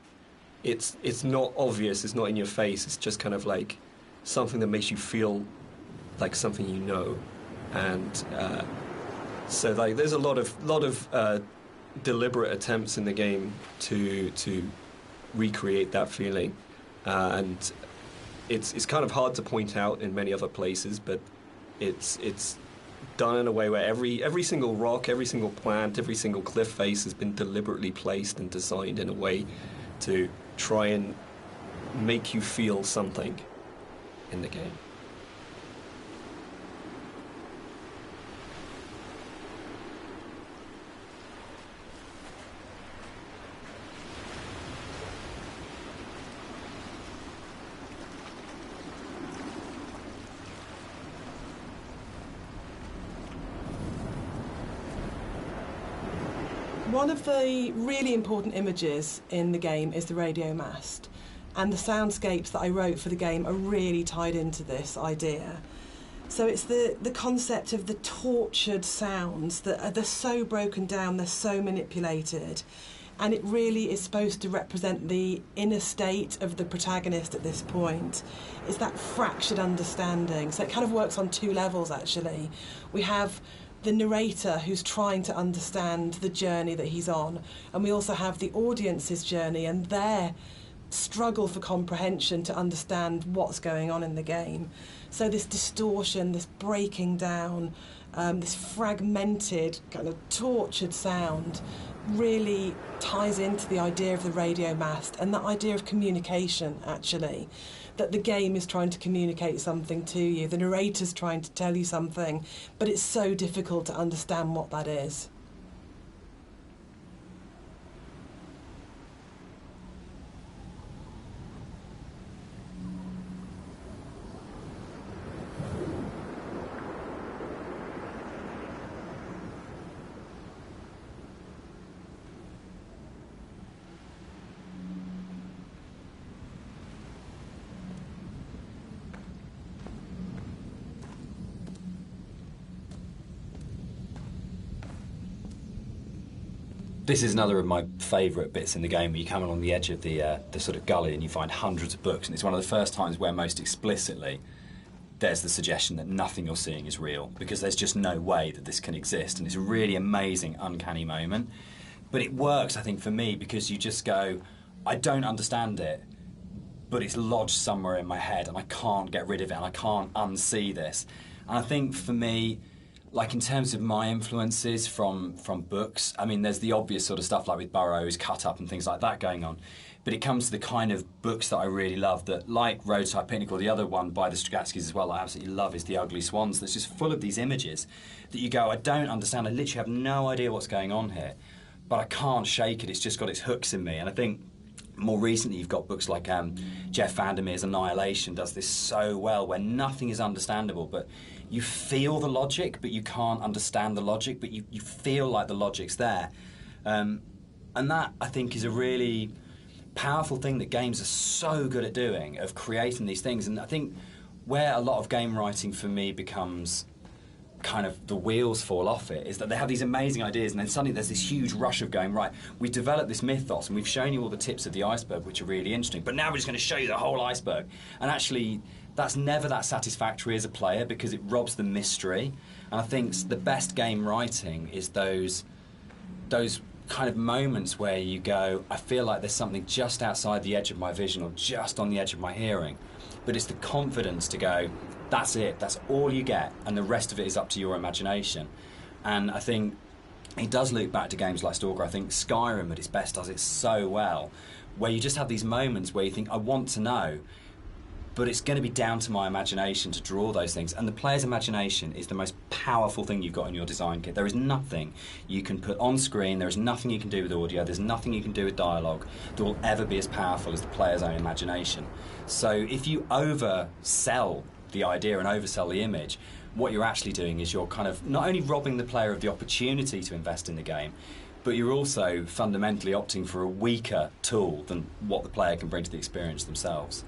it's not obvious, it's not in your face, it's just kind of like something that makes you feel like something you know. And so like there's a lot of deliberate attempts in the game to recreate that feeling, and it's kind of hard to point out in many other places, but it's done in a way where every single rock, every single plant, every single cliff face has been deliberately placed and designed in a way to try and make you feel something in the game. One of the really important images in the game is the radio mast, and the soundscapes that I wrote for the game are really tied into this idea. So it's the concept of the tortured sounds that they're so broken down, they're so manipulated, and it really is supposed to represent the inner state of the protagonist at this point. It's that fractured understanding. So it kind of works on two levels, actually. We have the narrator who's trying to understand the journey that he's on, and we also have the audience's journey and their struggle for comprehension to understand what's going on in the game. So this distortion, this breaking down, this fragmented, kind of tortured sound really ties into the idea of the radio mast and that idea of communication, actually. That the game is trying to communicate something to you, the narrator's trying to tell you something, but it's so difficult to understand what that is. This is another of my favourite bits in the game, where you come along the edge of the sort of gully and you find hundreds of books, and it's one of the first times where most explicitly there's the suggestion that nothing you're seeing is real, because there's just no way that this can exist, and it's a really amazing, uncanny moment. But it works, I think, for me, because you just go, I don't understand it, but it's lodged somewhere in my head, and I can't get rid of it, and I can't unsee this. And I think for me, like in terms of my influences from books, I mean, there's the obvious sort of stuff like with Burroughs, Cut Up and things like that going on. But it comes to the kind of books that I really love, that, like Roadside Picnic, or the other one by the Strugatskys as well, I absolutely love, is The Ugly Swans, that's just full of these images that you go, I don't understand, I literally have no idea what's going on here, but I can't shake it, it's just got its hooks in me. And I think more recently you've got books like Jeff Vandermeer's Annihilation does this so well, where nothing is understandable, but you feel the logic, but you can't understand the logic, but you feel like the logic's there. And that, I think, is a really powerful thing that games are so good at doing, of creating these things. And I think where a lot of game writing for me becomes kind of the wheels fall off it, is that they have these amazing ideas, and then suddenly there's this huge rush of going, right, we've developed this mythos and we've shown you all the tips of the iceberg, which are really interesting, but now we're just going to show you the whole iceberg. And actually that's never that satisfactory as a player, because it robs the mystery. And I think the best game writing is those kind of moments where you go, I feel like there's something just outside the edge of my vision or just on the edge of my hearing, but it's the confidence to go, that's it, that's all you get, and the rest of it is up to your imagination. And I think it does loop back to games like Stalker. I think Skyrim at its best does it so well, where you just have these moments where you think, I want to know, but it's going to be down to my imagination to draw those things. And the player's imagination is the most powerful thing you've got in your design kit. There is nothing you can put on screen, there is nothing you can do with audio, there's nothing you can do with dialogue that will ever be as powerful as the player's own imagination. So if you oversell the idea and oversell the image, what you're actually doing is you're kind of not only robbing the player of the opportunity to invest in the game, but you're also fundamentally opting for a weaker tool than what the player can bring to the experience themselves.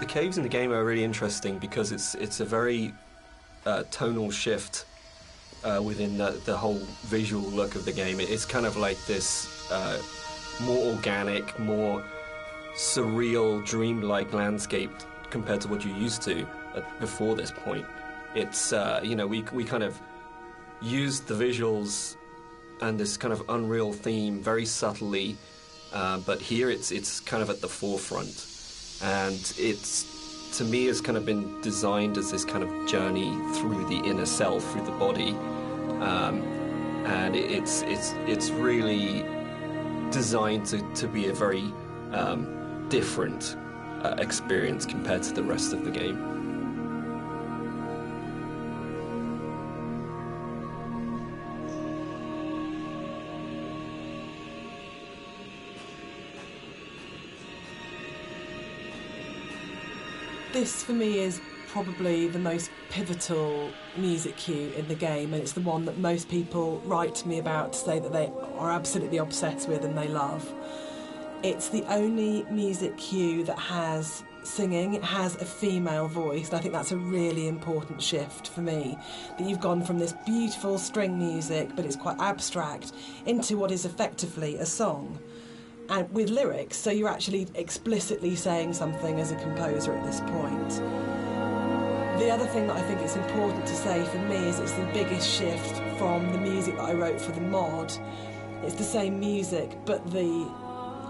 The caves in the game are really interesting because it's a very tonal shift within the whole visual look of the game. It's kind of like this more organic, more surreal, dreamlike landscape compared to what you're used to before this point. It's we kind of used the visuals and this kind of unreal theme very subtly, but here it's kind of at the forefront. And it's, to me, has kind of been designed as this kind of journey through the inner self, through the body, and it's really designed to be a very different experience compared to the rest of the game. This, for me, is probably the most pivotal music cue in the game, and it's the one that most people write to me about to say that they are absolutely obsessed with and they love. It's the only music cue that has singing. It has a female voice, and I think that's a really important shift for me, that you've gone from this beautiful string music, but it's quite abstract, into what is effectively a song. And with lyrics, so you're actually explicitly saying something as a composer at this point. The other thing that I think it's important to say for me is it's the biggest shift from the music that I wrote for the mod. It's the same music, but the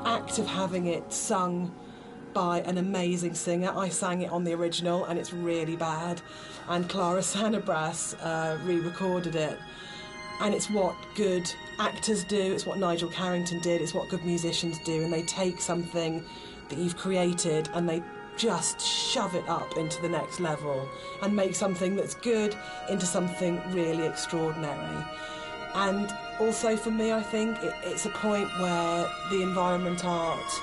act of having it sung by an amazing singer. I sang it on the original and it's really bad, and Clara Sanabras re-recorded it. And it's what good actors do, it's what Nigel Carrington did, it's what good musicians do, and they take something that you've created and they just shove it up into the next level and make something that's good into something really extraordinary. And also for me, I think it's a point where the environment art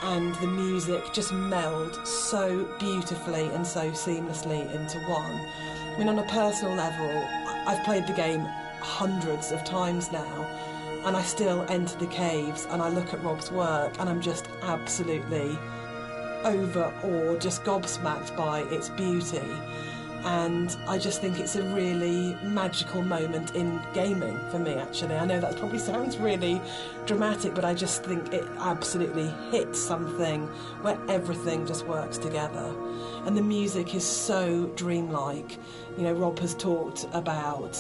and the music just meld so beautifully and so seamlessly into one. I mean, on a personal level, I've played the game hundreds of times now, and I still enter the caves and I look at Rob's work and I'm just absolutely overawed, just gobsmacked by its beauty. And I just think it's a really magical moment in gaming for me, actually. I know that probably sounds really dramatic, but I just think it absolutely hits something where everything just works together. And the music is so dreamlike. You know, Rob has talked about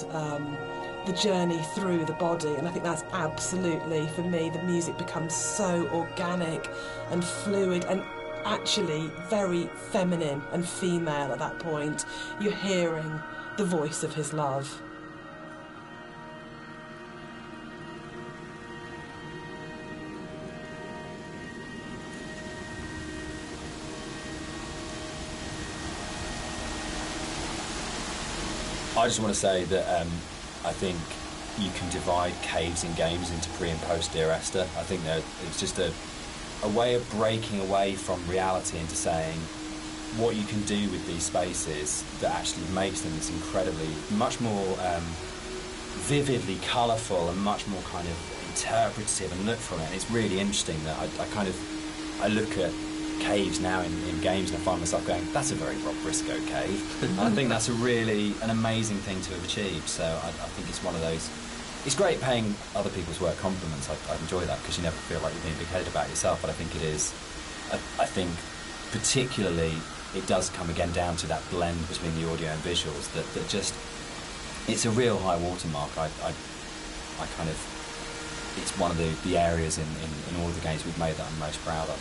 the journey through the body, and I think that's absolutely, for me, the music becomes so organic and fluid and actually very feminine and female at that point. You're hearing the voice of his love. I just want to say that I think you can divide caves in games into pre and post Dear Esther. I think that it's just a way of breaking away from reality into saying what you can do with these spaces that actually makes them this incredibly, much more vividly colourful and much more kind of interpretative and look from it. And it's really interesting that I look at caves now in games and I find myself going, that's a very Rob Briscoe cave. And I think that's an amazing thing to have achieved. So I think it's one of those. It's great paying other people's work compliments. I enjoy that because you never feel like you're being big-headed about yourself. But I think it is. I think particularly it does come again down to that blend between the audio and visuals that just it's a real high watermark. I kind of it's one of the areas in all of the games we've made that I'm most proud of.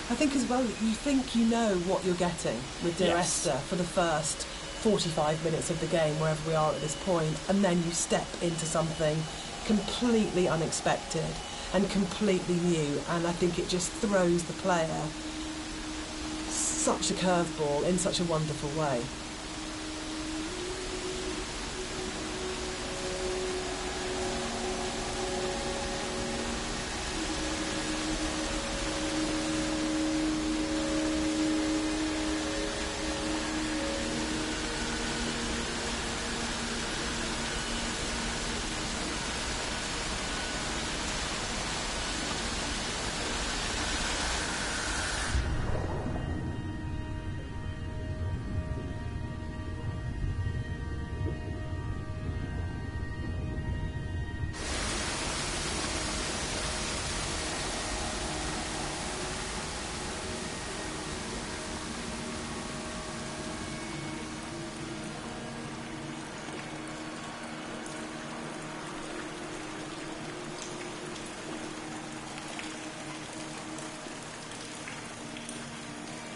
I think as well, you think you know what you're getting with Dear Yes. Esther for the first 45 minutes of the game, wherever we are at this point, and then you step into something completely unexpected and completely new, and I think it just throws the player such a curveball in such a wonderful way.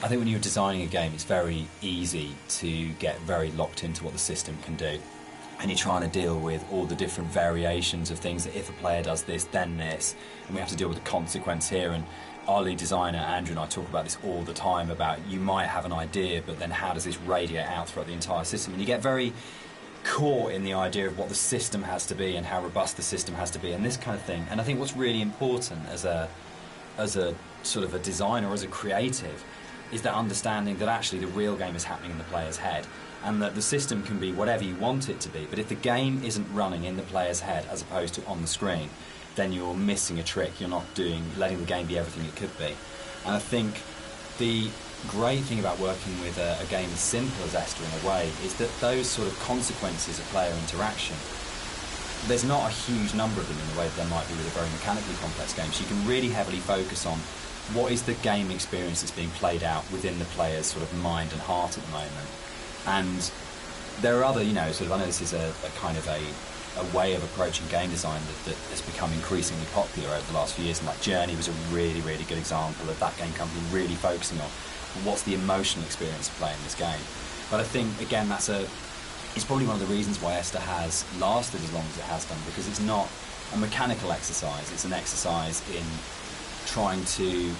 I think when you're designing a game, it's very easy to get very locked into what the system can do. And you're trying to deal with all the different variations of things that if a player does this, then this. And we have to deal with the consequence here. And our lead designer, Andrew, and I talk about this all the time about you might have an idea, but then how does this radiate out throughout the entire system? And you get very caught in the idea of what the system has to be and how robust the system has to be and this kind of thing. And I think what's really important as a sort of a designer or as a creative is that understanding that actually the real game is happening in the player's head and that the system can be whatever you want it to be, but if the game isn't running in the player's head as opposed to on the screen, then you're missing a trick. You're not letting the game be everything it could be. And I think the great thing about working with a game as simple as Esther in a way is that those sort of consequences of player interaction, there's not a huge number of them in the way that there might be with a very mechanically complex game. So you can really heavily focus on what is the game experience that's being played out within the player's sort of mind and heart at the moment. And there are other, sort of, I know this is a kind of a way of approaching game design that has become increasingly popular over the last few years, and like Journey was a really, really good example of that game company really focusing on what's the emotional experience of playing this game. But I think, again, it's probably one of the reasons why Esther has lasted as long as it has done, because it's not a mechanical exercise, it's an exercise in trying to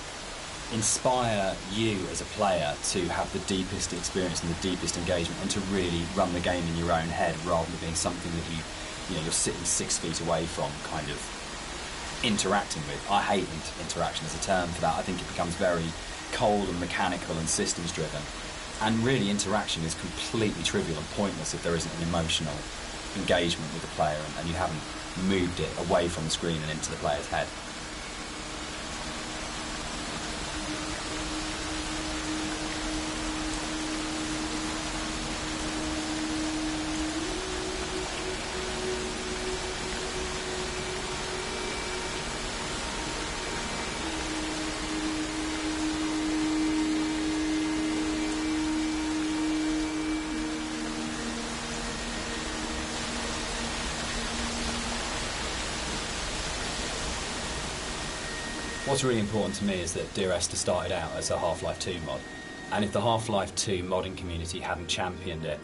inspire you as a player to have the deepest experience and the deepest engagement and to really run the game in your own head rather than being something that you're sitting 6 feet away from, kind of interacting with. I hate interaction as a term for that. I think it becomes very cold and mechanical and systems driven. And really, interaction is completely trivial and pointless if there isn't an emotional engagement with the player and you haven't moved it away from the screen and into the player's head. What's really important to me is that Dear Esther started out as a Half-Life 2 mod, and if the Half-Life 2 modding community hadn't championed it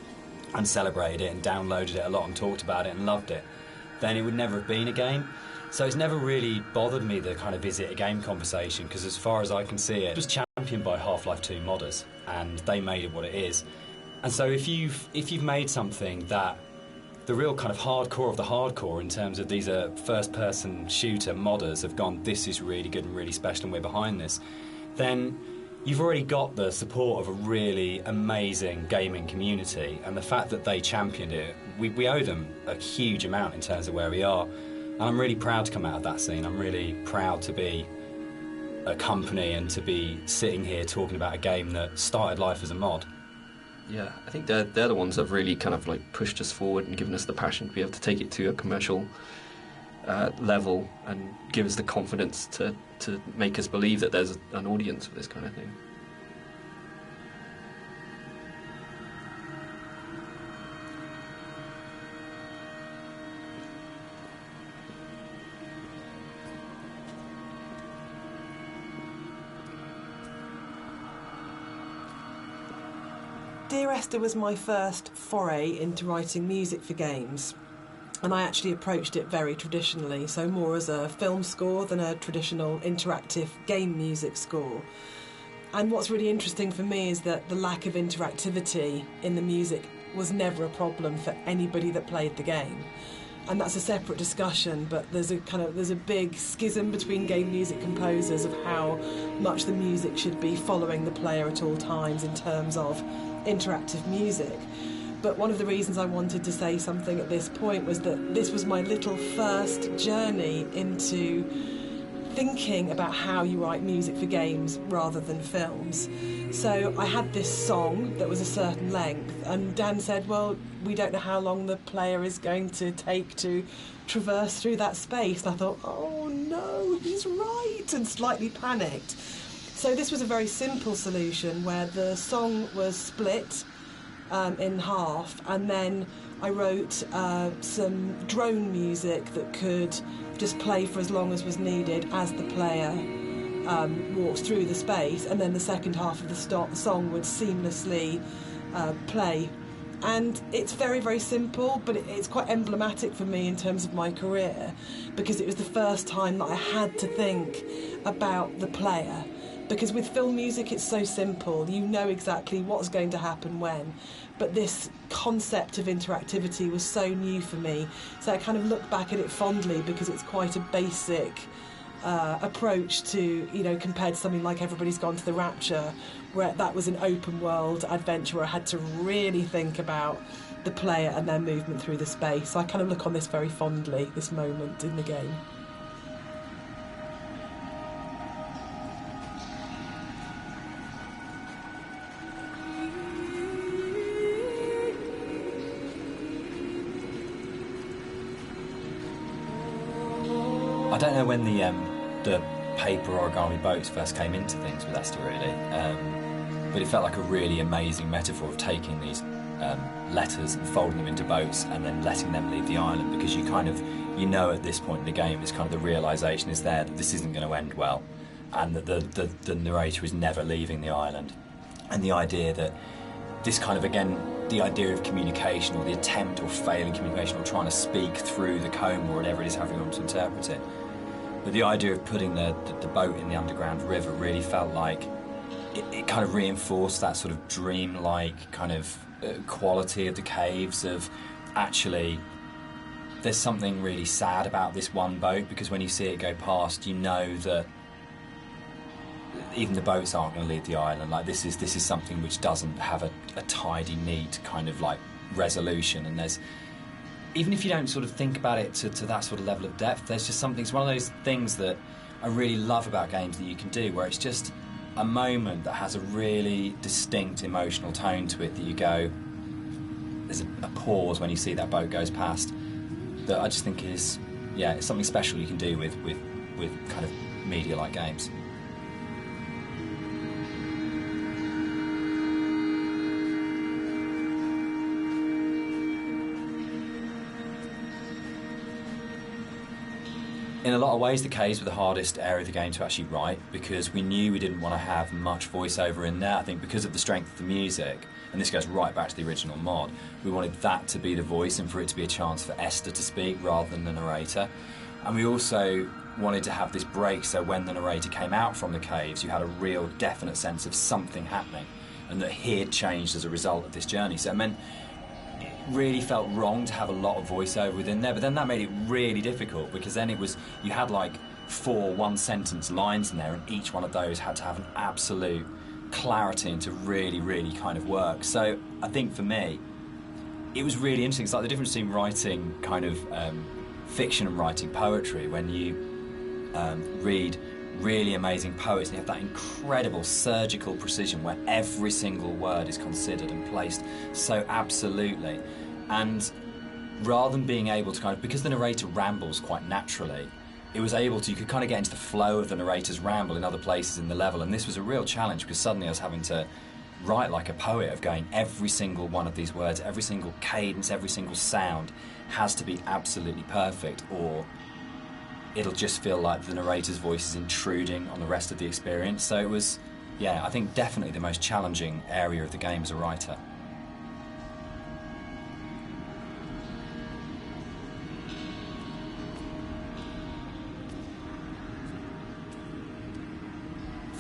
and celebrated it and downloaded it a lot and talked about it and loved it, then it would never have been a game. So it's never really bothered me, the kind of is it a game conversation, because as far as I can see it was championed by Half-Life 2 modders, and they made it what it is. And so if you've made something that the real kind of hardcore of the hardcore, in terms of these are first-person shooter modders, have gone, this is really good and really special and we're behind this, then you've already got the support of a really amazing gaming community, and the fact that they championed it, we owe them a huge amount in terms of where we are. And I'm really proud to come out of that scene. I'm really proud to be a company and to be sitting here talking about a game that started life as a mod. Yeah, I think they're the ones that have really kind of like pushed us forward and given us the passion to be able to take it to a commercial level and give us the confidence to make us believe that there's an audience for this kind of thing. Dear Esther was my first foray into writing music for games, and I actually approached it very traditionally, so more as a film score than a traditional interactive game music score. And what's really interesting for me is that the lack of interactivity in the music was never a problem for anybody that played the game. And that's a separate discussion, but there's a big schism between game music composers of how much the music should be following the player at all times in terms of interactive music. But one of the reasons I wanted to say something at this point was that this was my little first journey into thinking about how you write music for games rather than films. So I had this song that was a certain length, and Dan said, well, we don't know how long the player is going to take to traverse through that space. And I thought, oh no, he's right, and slightly panicked. So this was a very simple solution where the song was split in half, and then I wrote some drone music that could just play for as long as was needed as the player walks through the space, and then the second half of the song would seamlessly play. And it's very, very simple, but it's quite emblematic for me in terms of my career, because it was the first time that I had to think about the player. Because with film music it's so simple, you know exactly what's going to happen when, but this concept of interactivity was so new for me, so I kind of look back at it fondly because it's quite a basic approach to, you know, compared to something like Everybody's Gone to the Rapture, where that was an open world adventure where I had to really think about the player and their movement through the space. So I kind of look on this very fondly, this moment in the game. I don't know when the paper origami boats first came into things with Esther, really, but it felt like a really amazing metaphor of taking these letters and folding them into boats and then letting them leave the island, because you know at this point in the game, it's kind of the realisation is there that this isn't going to end well, and that the narrator is never leaving the island, and the idea that this kind of, again, the idea of communication, or the attempt or failing communication, or trying to speak through the comb or whatever it is, however you want to interpret it. But the idea of putting the boat in the underground river really felt like it kind of reinforced that sort of dream-like kind of quality of the caves, of actually there's something really sad about this one boat, because when you see it go past, you know that even the boats aren't going to leave the island. Like, this is something which doesn't have a tidy, neat kind of like resolution. And there's, even if you don't sort of think about it to that sort of level of depth, there's just something. It's one of those things that I really love about games that you can do, where it's just a moment that has a really distinct emotional tone to it, that you go, there's a pause when you see that boat goes past, that I just think is, yeah, it's something special you can do with kind of media like games. In a lot of ways, the caves were the hardest area of the game to actually write, because we knew we didn't want to have much voiceover in there. I think because of the strength of the music, and this goes right back to the original mod, we wanted that to be the voice and for it to be a chance for Esther to speak rather than the narrator. And we also wanted to have this break, so when the narrator came out from the caves, you had a real definite sense of something happening, and that he had changed as a result of this journey. So it meant it really felt wrong to have a lot of voiceover within there, but then that made it really difficult, because then it was, you had like 4 one-sentence lines in there, and each one of those had to have an absolute clarity and to really, really kind of work. So I think for me, it was really interesting. It's like the difference between writing kind of fiction and writing poetry. When you read really amazing poets, and you have that incredible surgical precision where every single word is considered and placed so absolutely. And rather than being able to kind of, because the narrator rambles quite naturally, it was able to, you could kind of get into the flow of the narrator's ramble in other places in the level, and this was a real challenge, because suddenly I was having to write like a poet, of going, every single one of these words, every single cadence, every single sound has to be absolutely perfect, or it'll just feel like the narrator's voice is intruding on the rest of the experience. So it was, yeah, I think definitely the most challenging area of the game as a writer.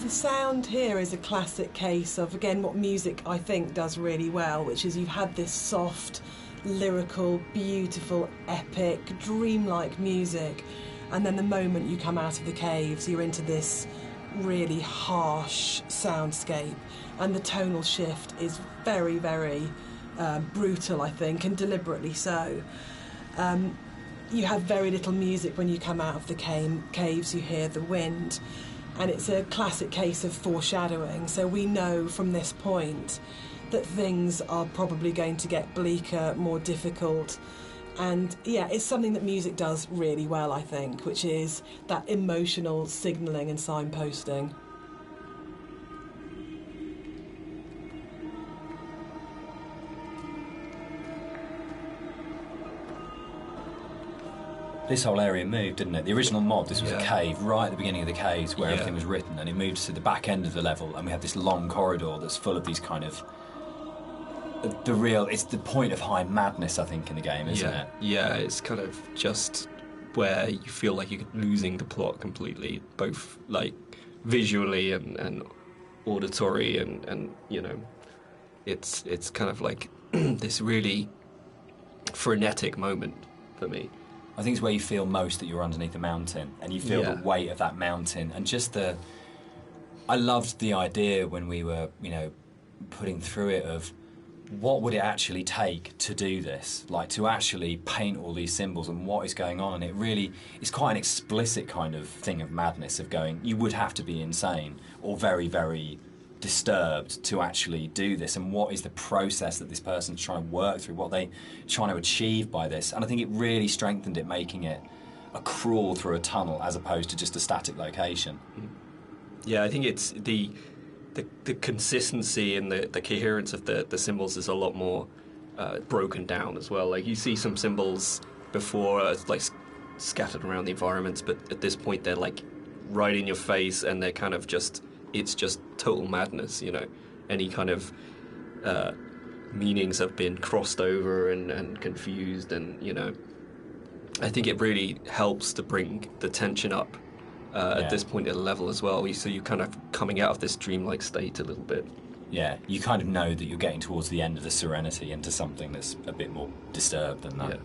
The sound here is a classic case of, again, what music I think does really well, which is you've had this soft, lyrical, beautiful, epic, dreamlike music, and then the moment you come out of the caves, you're into this really harsh soundscape, and the tonal shift is very, very brutal, I think, and deliberately so. You have very little music when you come out of the caves. You hear the wind, and it's a classic case of foreshadowing. So we know from this point that things are probably going to get bleaker, more difficult. And yeah, it's something that music does really well, I think, which is that emotional signalling and signposting. This whole area moved, didn't it? The original mod, this was a cave right at the beginning of the caves where everything was written, and it moved to the back end of the level, and we have this long corridor that's full of these kind of it's the point of high madness, I think, in the game, isn't it? Yeah, it's kind of just where you feel like you're losing the plot completely, both like visually and auditory, and you know, it's kind of like this really frenetic moment for me. I think it's where you feel most that you're underneath a mountain, and you feel the weight of that mountain, and just I loved the idea when we were, you know, putting through it of what would it actually take to do this, like to actually paint all these symbols and what is going on. And it really is quite an explicit kind of thing of madness, of going, you would have to be insane or very, very disturbed to actually do this, and what is the process that this person's trying to work through, what they're trying to achieve by this. And I think it really strengthened it, making it a crawl through a tunnel as opposed to just a static location. Yeah, I think it's the consistency and the coherence of the symbols is a lot more broken down as well. Like, you see some symbols before like scattered around the environments, but at this point they're like right in your face, and they're kind of just, it's just total madness, you know. Any kind of meanings have been crossed over and confused, and, you know, I think it really helps to bring the tension up at this point at a level as well. So you're kind of coming out of this dreamlike state a little bit. Yeah, you kind of know that you're getting towards the end of the serenity into something that's a bit more disturbed than that.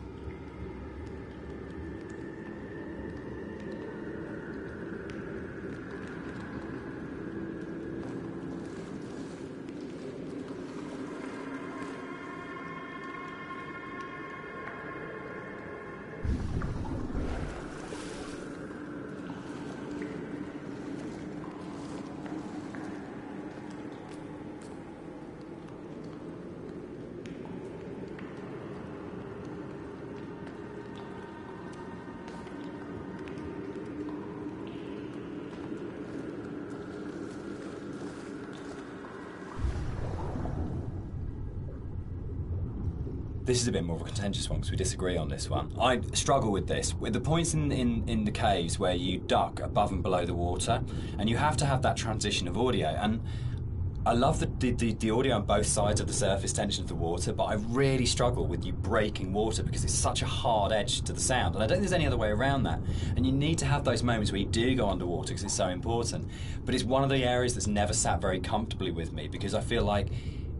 This is a bit more of a contentious one because we disagree on this one. I struggle with this. With the points in the caves where you duck above and below the water, and you have to have that transition of audio. And I love the audio on both sides of the surface tension of the water, but I really struggle with you breaking water because it's such a hard edge to the sound. And I don't think there's any other way around that. And you need to have those moments where you do go underwater because it's so important. But it's one of the areas that's never sat very comfortably with me because I feel like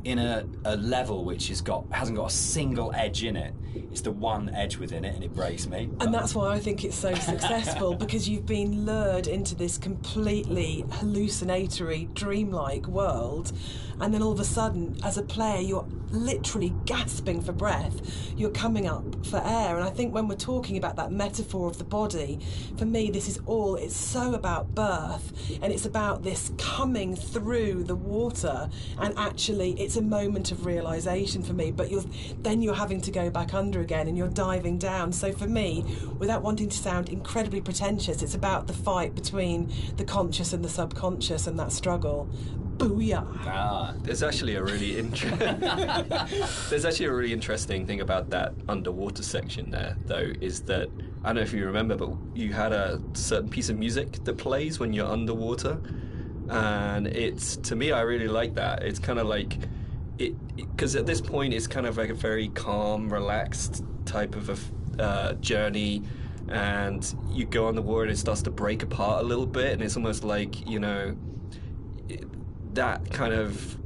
in a level which hasn't got a single edge in it, it's the one edge within it, and it breaks me. And that's why I think it's so successful, because you've been lured into this completely hallucinatory, dreamlike world, and then all of a sudden, as a player, you're literally gasping for breath. You're coming up for air. And I think when we're talking about that metaphor of the body, for me, it's so about birth, and it's about this coming through the water, and actually it's a moment of realisation for me, but you're having to go back under again, and you're diving down. So for me, without wanting to sound incredibly pretentious, it's about the fight between the conscious and the subconscious, and that struggle. Booyah! There's actually a really interesting thing about that underwater section there, though, is that, I don't know if you remember, but you had a certain piece of music that plays when you're underwater, and to me, I really like that. It's kind of like because at this point it's kind of like a very calm, relaxed type of a journey, and you go on the water and it starts to break apart a little bit, and it's almost like, that kind of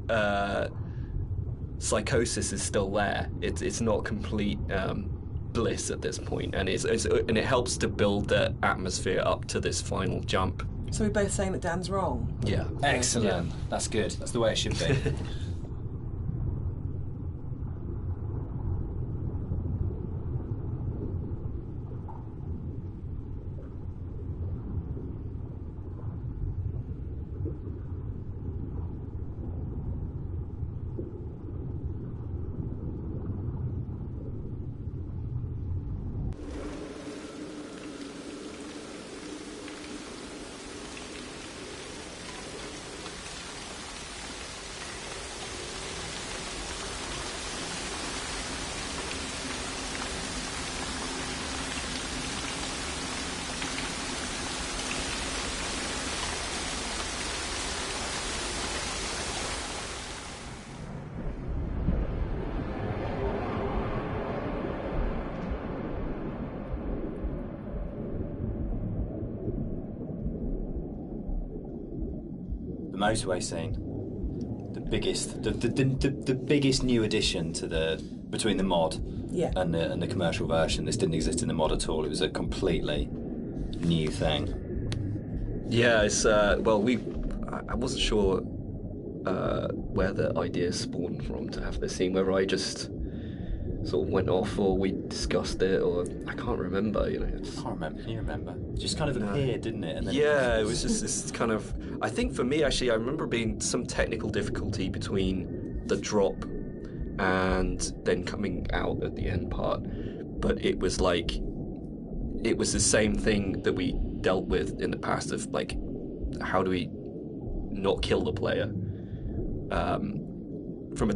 psychosis is still there. It's not complete bliss at this point, and and it helps to build the atmosphere up to this final jump. So we're both saying that Dan's wrong? Yeah. Excellent. Yeah. That's good. That's the way it should be. The motorway scene, the biggest new addition to between the mod and the commercial version. This didn't exist in the mod at all. It was a completely new thing. Yeah, it's I wasn't sure where the idea spawned from to have this scene, whether I just sort of went off or we discussed it, or I can't remember. I can't remember. Can you remember? It just kind of appeared, didn't it? And then it was just this kind of. I think for me, actually, I remember being some technical difficulty between the drop and then coming out at the end part, but it was like it was the same thing that we dealt with in the past of like, how do we not kill the player? From a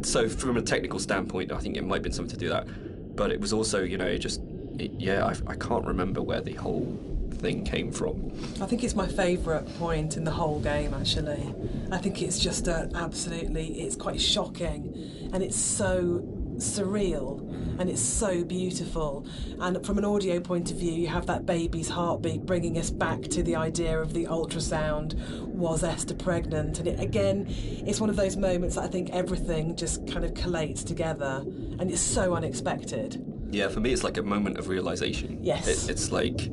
technical standpoint, I think it might have been something to do that, but it was also, I can't remember where the whole thing came from. I think it's my favourite point in the whole game, actually. I think it's just it's quite shocking, and it's so surreal, and it's so beautiful. And from an audio point of view, you have that baby's heartbeat bringing us back to the idea of the ultrasound. Was Esther pregnant? And it's one of those moments that I think everything just kind of collates together, and it's so unexpected. Yeah, for me it's like a moment of realisation. Yes. It's like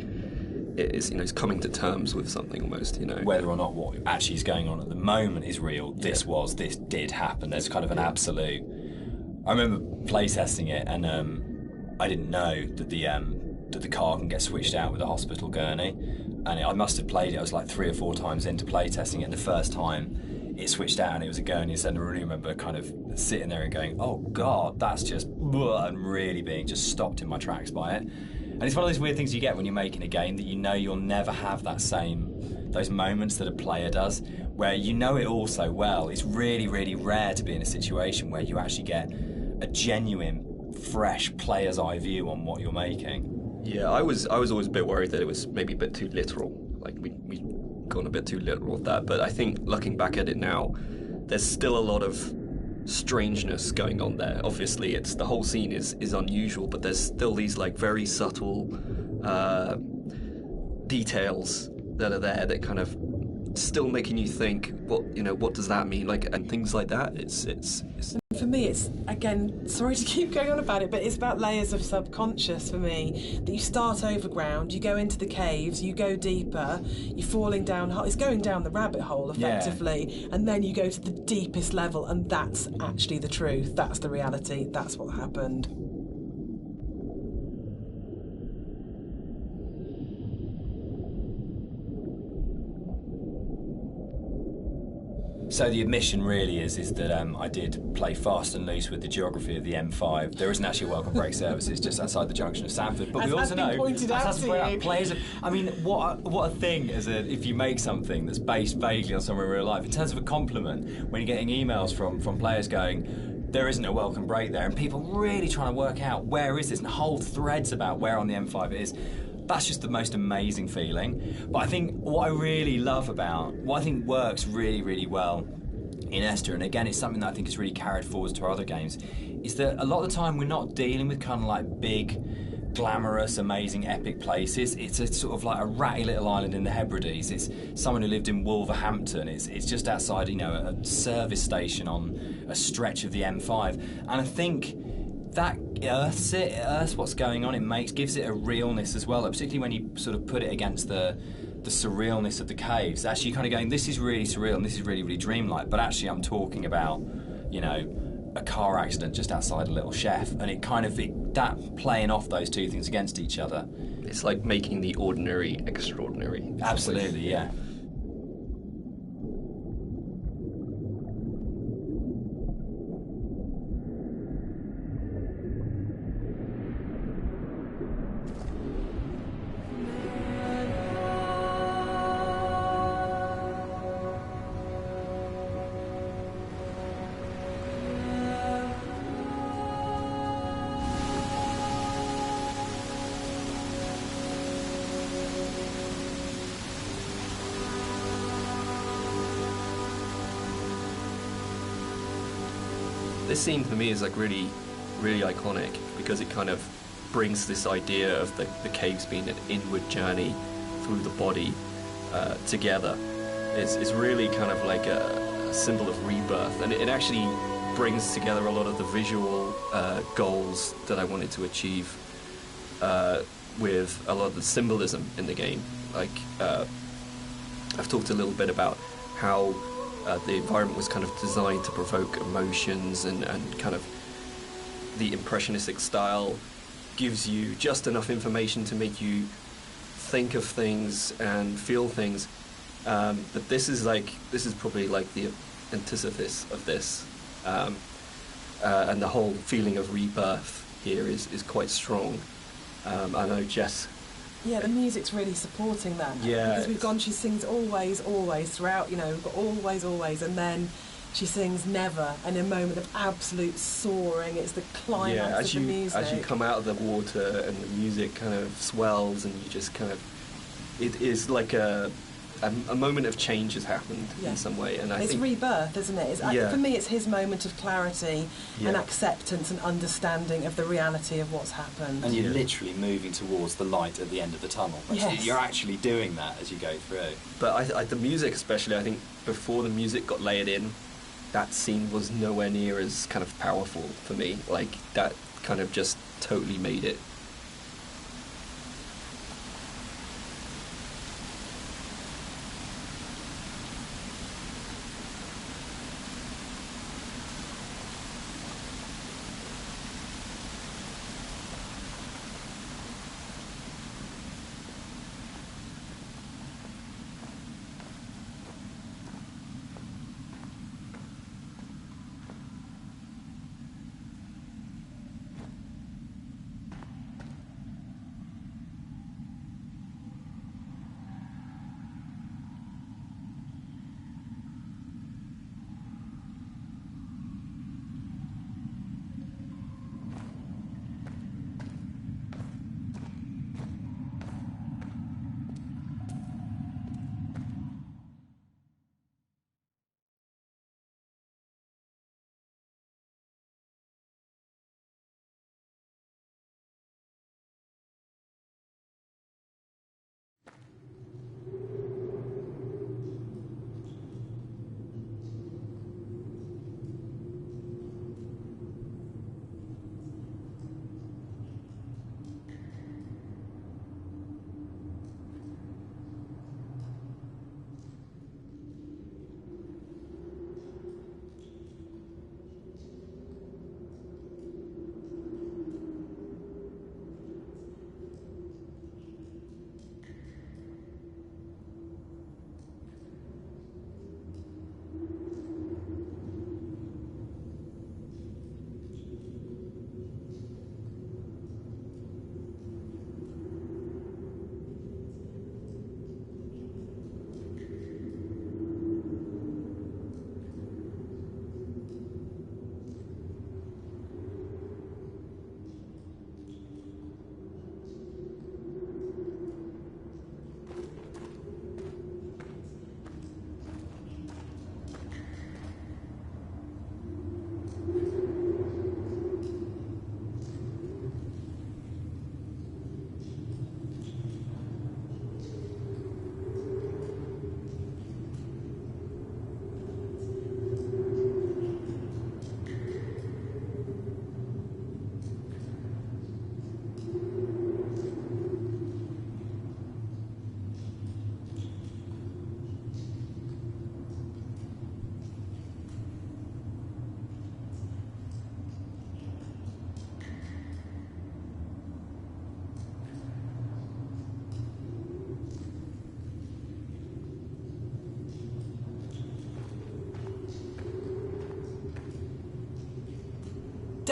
it's coming to terms with something almost, Whether or not what actually is going on at the moment is real, this did happen. There's kind of an absolute. I remember playtesting it, and I didn't know that the car can get switched out with a hospital gurney, and I must have played it. I was like 3 or 4 times into playtesting it, and the first time it switched out and it was a gurney, and I really remember kind of sitting there and going, "Oh God, that's just," and really being just stopped in my tracks by it. And it's one of those weird things you get when you're making a game that you'll never have those moments that a player does, where it all so well. It's really, really rare to be in a situation where you actually get a genuine fresh player's eye view on what you're making. Yeah, I was always a bit worried that it was maybe a bit too literal. Like we gone a bit too literal with that. But I think looking back at it now, there's still a lot of strangeness going on there. Obviously, it's the whole scene is unusual, but there's still these like very subtle details that are there that kind of still making you think, what does that mean? Like, and things like that. It's For me, it's, again, sorry to keep going on about it, but it's about layers of subconscious for me. That you start overground, you go into the caves, you go deeper, you're falling down, it's going down the rabbit hole, effectively, and then you go to the deepest level, and that's actually the truth, that's the reality, that's what happened. So the admission really is that I did play fast and loose with the geography of the M5. There isn't actually a welcome break service. It's just outside the junction of Sanford. But As we has also been know, pointed out to you. players. I mean, what a thing if you make something that's based vaguely on somewhere in real life. In terms of a compliment, when you're getting emails from players going, there isn't a welcome break there, and people really trying to work out where is this, and whole threads about where on the M5 it is. That's just the most amazing feeling. But I think what I really love about, what I think works really, really well in Esther, and again it's something that I think is really carried forward to our other games, is that a lot of the time we're not dealing with kind of like big, glamorous, amazing, epic places. It's a sort of like a ratty little island in the Hebrides. It's someone who lived in Wolverhampton. It's just outside, a service station on a stretch of the M5. And I think that earths what's going on. Gives it a realness as well, particularly when you sort of put it against the surrealness of the caves. Actually, kind of going, this is really surreal and this is really, really dreamlike. But actually, I'm talking about, a car accident just outside a little chef, and that playing off those two things against each other. It's like making the ordinary extraordinary. Absolutely, yeah. This scene for me is like really, really iconic because it kind of brings this idea of the caves being an inward journey through the body together. It's really kind of like a symbol of rebirth, and it actually brings together a lot of the visual goals that I wanted to achieve with a lot of the symbolism in the game. Like, I've talked a little bit about how the environment was kind of designed to provoke emotions, and kind of the impressionistic style gives you just enough information to make you think of things and feel things. But this is probably like the antithesis of this, and the whole feeling of rebirth here is quite strong. I know Jess. Yeah, the music's really supporting that. Yeah. Because she sings always, always throughout, we've got always, always, and then she sings never, and a moment of absolute soaring. It's the climax of the music. As you come out of the water and the music kind of swells, and you just kind of, it is like a moment of change has happened in some way, and it's rebirth, isn't it? For me, it's his moment of clarity and acceptance and understanding of the reality of what's happened. And you're literally moving towards the light at the end of the tunnel. Yes. You're actually doing that as you go through. But the music, especially, I think before the music got layered in, that scene was nowhere near as kind of powerful for me. Like, that kind of just totally made it.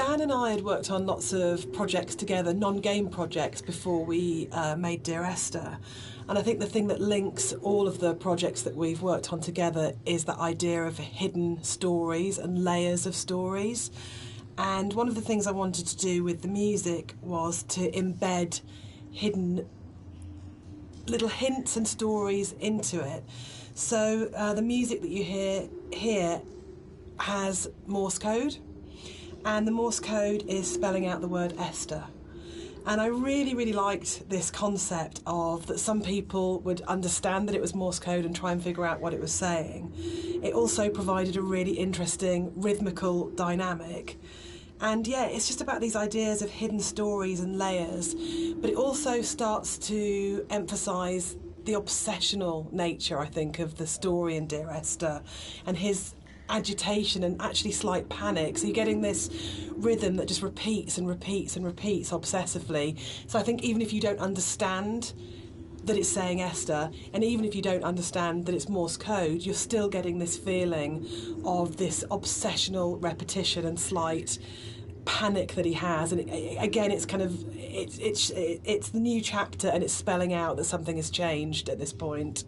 Dan and I had worked on lots of projects together, non-game projects, before we made Dear Esther. And I think the thing that links all of the projects that we've worked on together is that idea of hidden stories and layers of stories. And one of the things I wanted to do with the music was to embed hidden little hints and stories into it. So the music that you hear here has Morse code, and the Morse code is spelling out the word Esther. And I really, really liked this concept of that some people would understand that it was Morse code and try and figure out what it was saying. It also provided a really interesting rhythmical dynamic. And yeah, it's just about these ideas of hidden stories and layers, but it also starts to emphasise the obsessional nature, I think, of the story in Dear Esther, and his agitation and actually slight panic. So you're getting this rhythm that just repeats and repeats and repeats obsessively. So I think even if you don't understand that it's saying Esther, and even if you don't understand that it's Morse code, you're still getting this feeling of this obsessional repetition and slight panic that he has. And again, it's kind of it's the new chapter, and it's spelling out that something has changed at this point.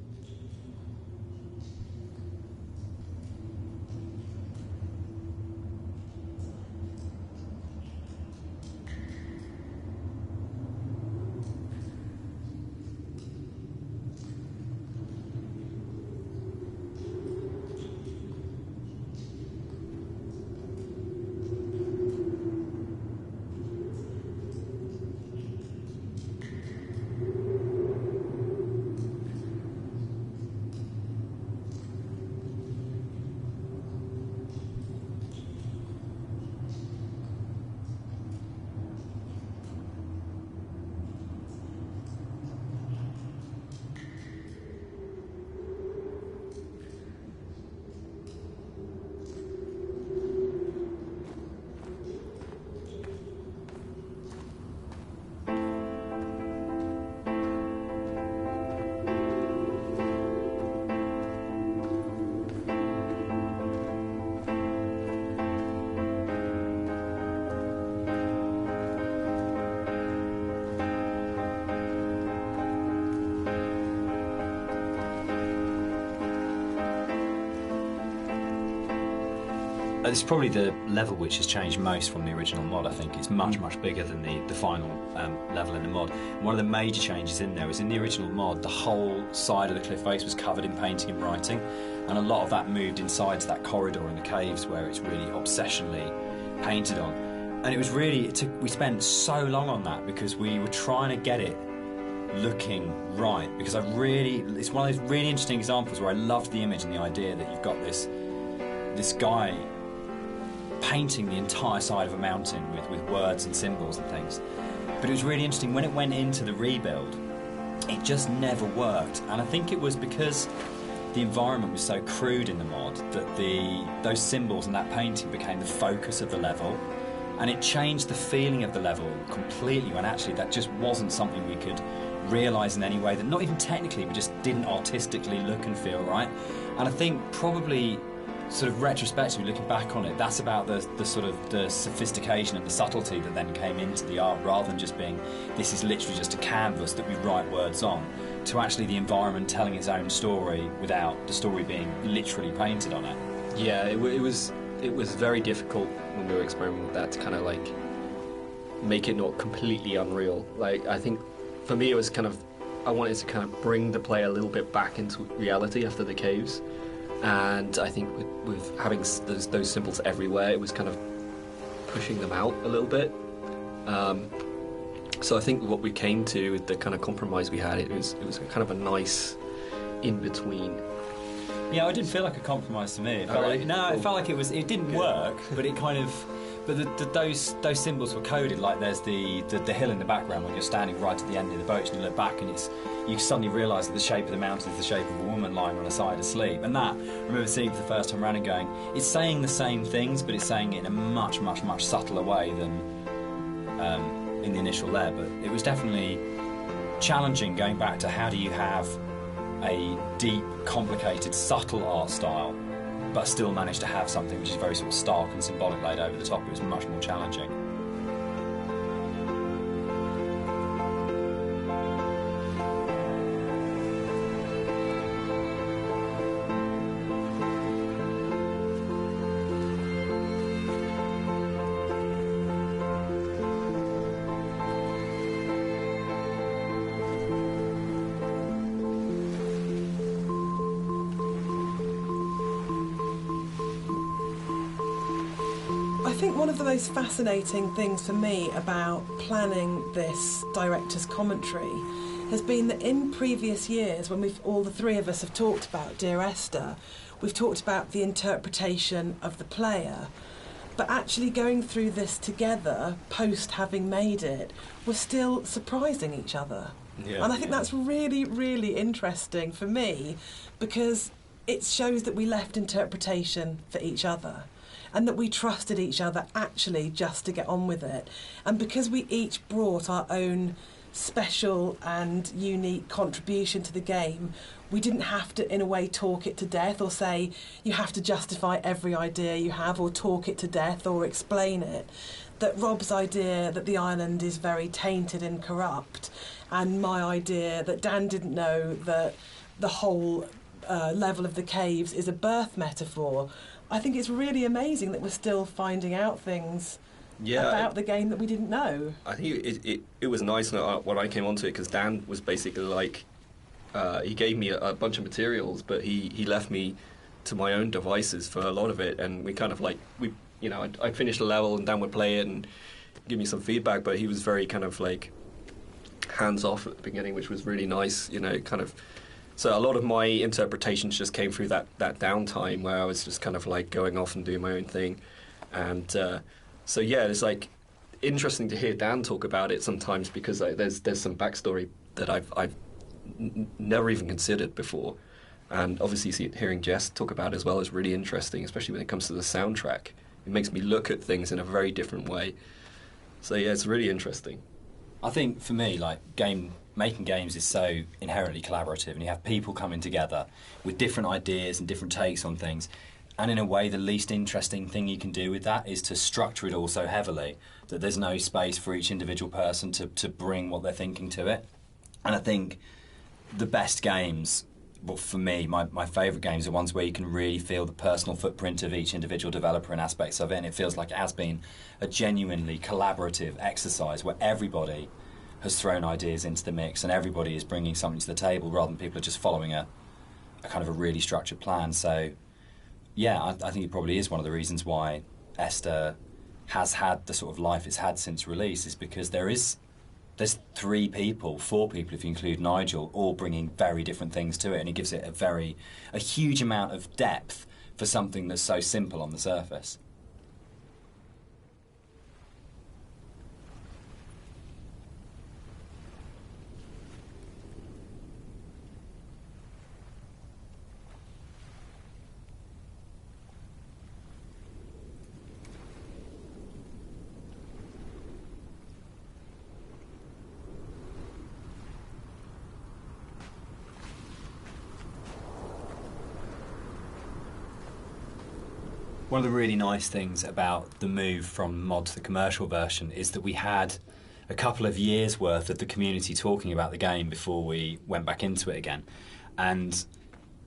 It's probably the level which has changed most from the original mod. I think it's much bigger than the final level in the mod. And one of the major changes in there was in the original mod, the whole side of the cliff face was covered in painting and writing, and a lot of that moved inside to that corridor in the caves where it's really obsessionally painted on. And it was really, we spent so long on that because we were trying to get it looking right, because it's one of those really interesting examples where I loved the image and the idea that you've got this guy painting the entire side of a mountain with words and symbols and things. But it was really interesting when it went into the rebuild, it just never worked. And I think it was because the environment was so crude in the mod that those symbols and that painting became the focus of the level, and it changed the feeling of the level completely, when actually that just wasn't something we could realise in any way, that not even technically, but just didn't artistically look and feel right. And I think probably sort of retrospectively looking back on it, that's about the sort of the sophistication and the subtlety that then came into the art, rather than just being, this is literally just a canvas that we write words on, to actually the environment telling its own story without the story being literally painted on it. Yeah, it was very difficult when we were experimenting with that to kind of like make it not completely unreal. Like, I think for me it was kind of, I wanted to kind of bring the player a little bit back into reality after the caves. And I think with having those symbols everywhere, it was kind of pushing them out a little bit. So I think what we came to, with the kind of compromise we had, it was kind of a nice in-between. Yeah, it didn't feel like a compromise to me. It felt like, no, it felt like it didn't work, but it kind of... But those symbols were coded, like there's the hill in the background when you're standing right at the end of the boat and you look back, and you suddenly realise that the shape of the mountain is the shape of a woman lying on her side asleep. And that, I remember seeing for the first time around and going, it's saying the same things, but it's saying it in a much subtler way than in the initial there. But it was definitely challenging going back to how do you have a deep, complicated, subtle art style but still manage to have something which is very sort of stark and symbolic laid over the top. It was much more challenging. I think one of the most fascinating things for me about planning this director's commentary has been that in previous years, when all the three of us have talked about Dear Esther, we've talked about the interpretation of the player. But actually going through this together, post having made it, we're still surprising each other. Yeah, and I think that's really, really interesting for me, because it shows that we left interpretation for each other, and that we trusted each other actually just to get on with it. And because we each brought our own special and unique contribution to the game, we didn't have to, in a way, talk it to death or say, you have to justify every idea you have or talk it to death or explain it. That Rob's idea that the island is very tainted and corrupt, and my idea that Dan didn't know that the whole level of the caves is a birth metaphor. I think it's really amazing that we're still finding out things about the game that we didn't know. I think it was nice when I came onto it, because Dan was basically like, he gave me a bunch of materials, but he left me to my own devices for a lot of it, and we kind of like, I'd finish the level and Dan would play it and give me some feedback, but he was very kind of like hands-off at the beginning, which was really nice, kind of. So a lot of my interpretations just came through that downtime where I was just kind of like going off and doing my own thing. And so yeah, it's like interesting to hear Dan talk about it sometimes, because there's some backstory that I've never even considered before. And obviously hearing Jess talk about it as well is really interesting, especially when it comes to the soundtrack. It makes me look at things in a very different way. So yeah, it's really interesting. I think for me, like, making games is so inherently collaborative, and you have people coming together with different ideas and different takes on things. And in a way, the least interesting thing you can do with that is to structure it all so heavily that there's no space for each individual person to bring what they're thinking to it. And I think the best games, well, for me, my favourite games are ones where you can really feel the personal footprint of each individual developer and aspects of it, and it feels like it has been a genuinely collaborative exercise where everybody has thrown ideas into the mix and everybody is bringing something to the table rather than people are just following a kind of a really structured plan. So, yeah, I think it probably is one of the reasons why Esther has had the sort of life it's had since release, is because there's 4 people if you include Nigel, all bringing very different things to it, and it gives it a huge amount of depth for something that's so simple on the surface. One of the really nice things about the move from mod to the commercial version is that we had a couple of years' worth of the community talking about the game before we went back into it again. And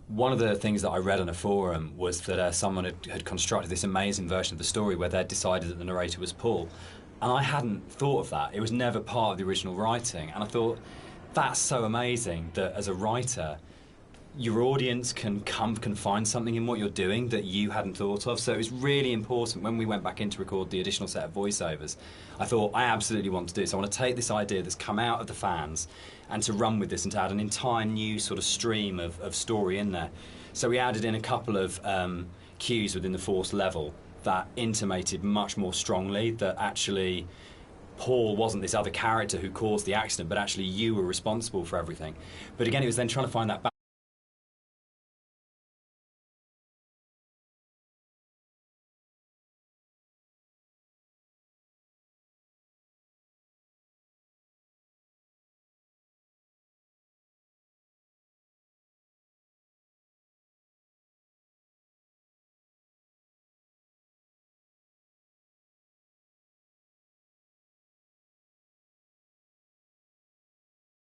one of the things that I read on a forum was that someone had constructed this amazing version of the story where they'd decided that the narrator was Paul. And I hadn't thought of that. It was never part of the original writing. And I thought, that's so amazing that as a writer, your audience can find something in what you're doing that you hadn't thought of. So it was really important when we went back in to record the additional set of voiceovers. I thought, I absolutely want to do this. I want to take this idea that's come out of the fans and to run with this and to add an entire new sort of stream of story in there. So we added in a couple of cues within the Force level that intimated much more strongly that actually Paul wasn't this other character who caused the accident, but actually you were responsible for everything. But again, it was then trying to find that